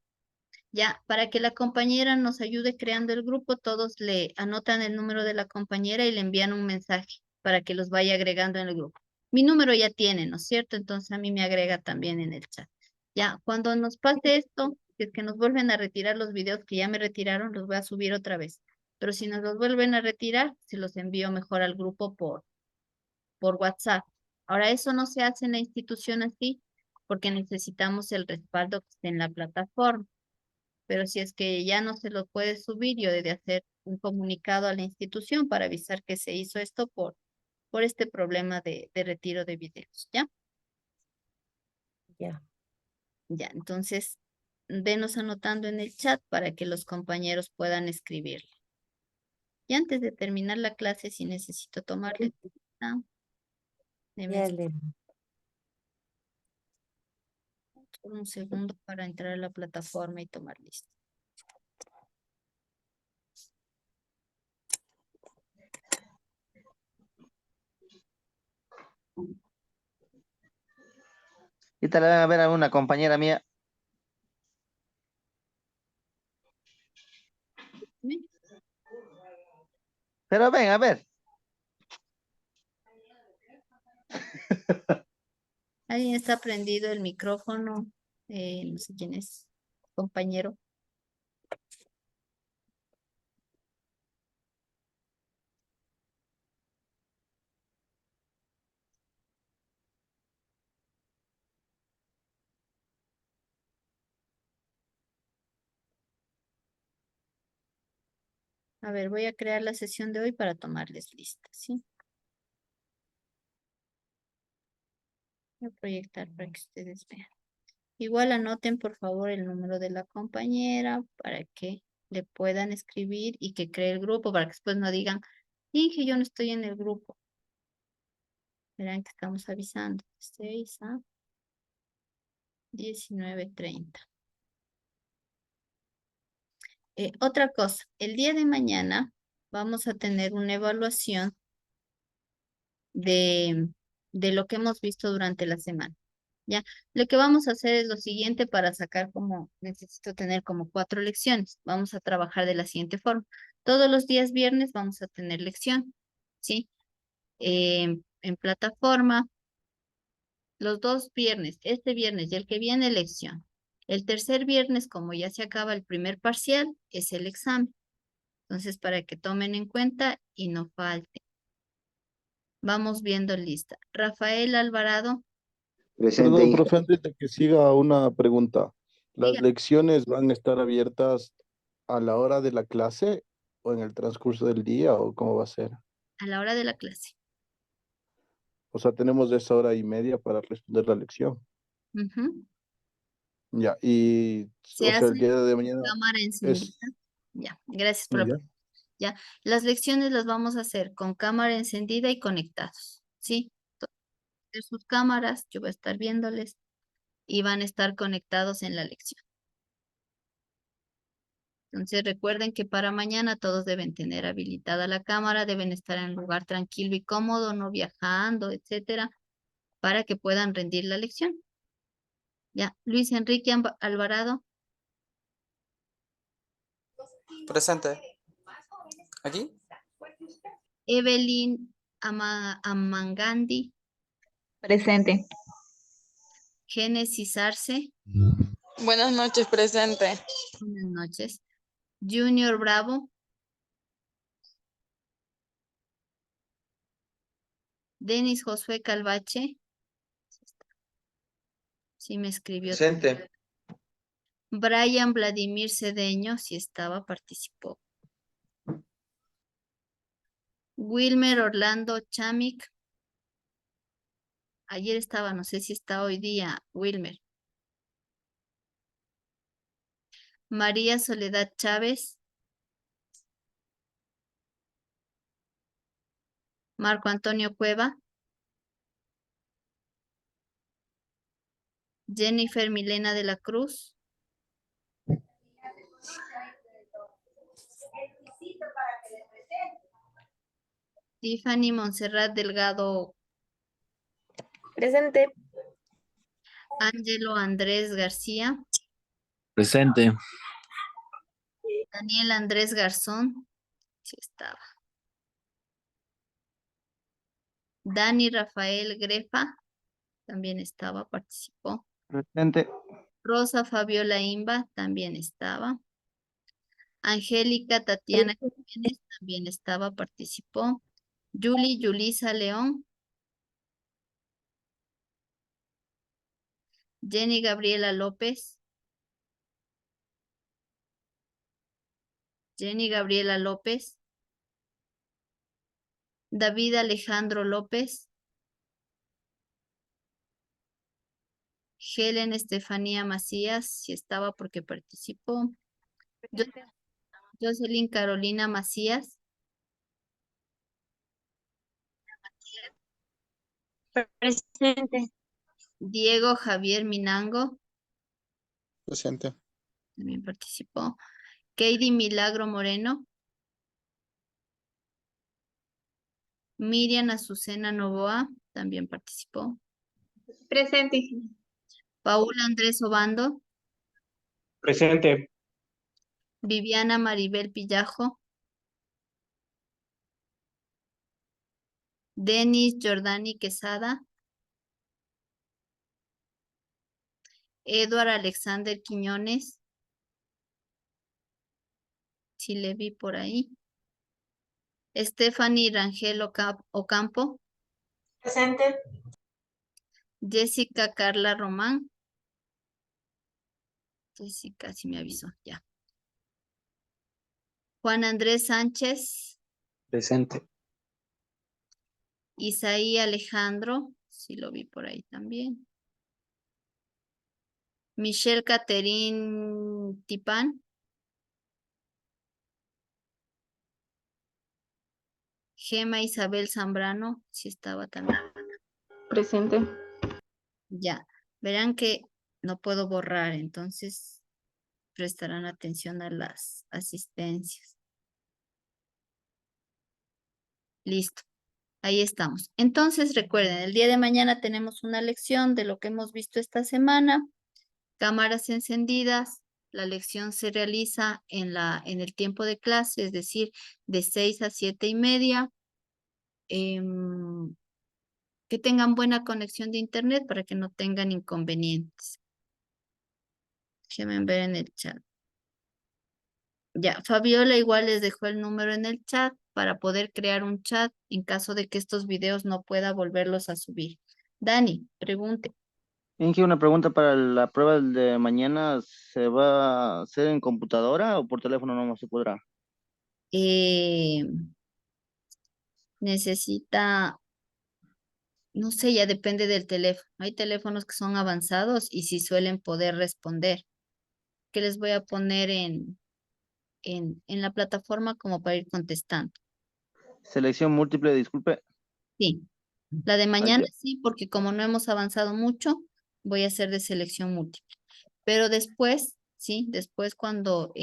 Ya, para que la compañera nos ayude creando el grupo, todos le anotan el número de la compañera y le envían un mensaje para que los vaya agregando en el grupo. Mi número ya tiene, ¿no es cierto? Entonces a mí me agrega también en el chat. Ya, cuando nos pase esto, si es que nos vuelven a retirar los videos que ya me retiraron, los voy a subir otra vez. Pero si nos los vuelven a retirar, se los envío mejor al grupo por WhatsApp. Ahora, eso no se hace en la institución así porque necesitamos el respaldo que esté en la plataforma. Pero si es que ya no se lo puede subir, yo he de hacer un comunicado a la institución para avisar que se hizo esto por este problema de retiro de videos, ¿ya? Ya. Ya, entonces, venos anotando en el chat para que los compañeros puedan escribirle. Y antes de terminar la clase, si necesito tomarle Ya le. un segundo para entrar a la plataforma y tomar lista. Y te la van a ver a una compañera mía. Pero ven, a ver. ¿Alguien está prendido el micrófono? No sé quién es, compañero. A ver, voy a crear la sesión de hoy para tomarles lista, ¿sí? Voy a proyectar para que ustedes vean. Igual anoten, por favor, el número de la compañera para que le puedan escribir y que cree el grupo para que después no digan, dije, yo no estoy en el grupo. Verán que estamos avisando. 6 a 19:30. Otra cosa, el día de mañana vamos a tener una evaluación de lo que hemos visto durante la semana. ¿Ya? Lo que vamos a hacer es lo siguiente para sacar necesito tener como 4 lecciones. Vamos a trabajar de la siguiente forma. Todos los días viernes vamos a tener lección, ¿sí? En plataforma, los 2 viernes, este viernes y el que viene lección. El tercer viernes, como ya se acaba el primer parcial, es el examen. Entonces, para que tomen en cuenta y no falte. Vamos viendo lista. Rafael Alvarado. Perdón, Presente. profe, antes de que siga una pregunta. ¿Las Diga. lecciones van a estar abiertas a la hora de la clase o en el transcurso del día o cómo va a ser? A la hora de la clase. O sea, tenemos esa hora y media para responder la lección. Ujú. Ya, y Se o sea, hace el día de mañana cámara encendida. es Ya, gracias por la ya. pregunta. Ya, las lecciones las vamos a hacer con cámara encendida y conectados, ¿sí? De sus cámaras, yo voy a estar viéndoles y van a estar conectados en la lección. Entonces recuerden que para mañana todos deben tener habilitada la cámara, deben estar en un lugar tranquilo y cómodo, no viajando, etcétera, para que puedan rendir la lección. Ya, Luis Enrique Alvarado. Presente. ¿Aquí? Evelyn Amangandi. Presente. Génesis Arce. Buenas noches, presente. Buenas noches. Junior Bravo. Denis Josué Calvache. Sí me escribió. Presente. Brian Vladimir Cedeño, si estaba, participó. Wilmer Orlando Chamic. Ayer estaba, no sé si está hoy día, Wilmer. María Soledad Chávez. Marco Antonio Cueva. Jennifer Milena de la Cruz. Tiffany Montserrat Delgado. Presente. Ángelo Andrés García. Presente. Daniel Andrés Garzón. Sí estaba. Dani Rafael Grefa. También estaba, participó. Presente. Rosa Fabiola Imba. También estaba. Angélica Tatiana Jiménez. También estaba, participó. Yulisa León. Jenny Gabriela López. Jenny Gabriela López. David Alejandro López. Helen Estefanía Macías, si estaba porque participó. Jocelyn Carolina Macías. Presente. Diego Javier Minango, Presente. también participó. Katie Milagro Moreno. Miriam Azucena Novoa, también participó. Presente. Paula Andrés Obando. Presente. Viviana Maribel Pillajo. Denis Jordani Quesada. Edward Alexander Quiñones. Sí le vi por ahí. Stephanie Rangel Ocampo. Presente. Jessica Carla Román. Jessica sí me avisó, ya. Juan Andrés Sánchez. Presente. Isaí Alejandro. Sí lo vi por ahí también. Michelle Caterín Tipán. Gema Isabel Zambrano. Sí estaba también. Presente. Ya. Verán que no puedo borrar, entonces prestarán atención a las asistencias. Listo. Ahí estamos. Entonces, recuerden, el día de mañana tenemos una lección de lo que hemos visto esta semana. Cámaras encendidas. La lección se realiza en el tiempo de clase, es decir, de 6 a 7:30. Que tengan buena conexión de internet para que no tengan inconvenientes. Déjenme ver en el chat. Ya, Fabiola igual les dejó el número en el chat para poder crear un chat en caso de que estos videos no pueda volverlos a subir. Dani, pregunte. Inge, una pregunta para la prueba de mañana. ¿Se va a hacer en computadora o por teléfono no se podrá? Necesita, no sé, ya depende del teléfono. Hay teléfonos que son avanzados y sí suelen poder responder. ¿Qué les voy a poner en la plataforma como para ir contestando? Selección múltiple, disculpe. Sí. La de mañana ya. sí, porque como no hemos avanzado mucho, voy a hacer de selección múltiple. Pero después, sí, después cuando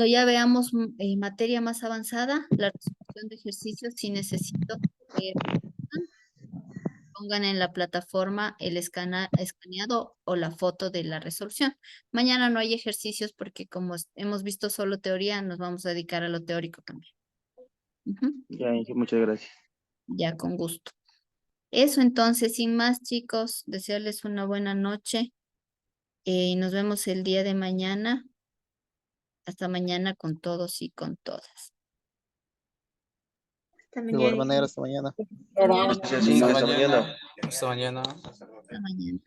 ya veamos materia más avanzada, la resolución de ejercicios, sí necesito que pongan en la plataforma el escaneado o la foto de la resolución. Mañana no hay ejercicios porque como hemos visto solo teoría, nos vamos a dedicar a lo teórico también. Ya, Inge, muchas gracias. Ya, con gusto. Eso entonces, sin más, chicos, desearles una buena noche y nos vemos el día de mañana. Hasta mañana con todos y con todas. De igual manera, hasta mañana. Gracias, Inge, hasta mañana. Hasta mañana. Hasta mañana.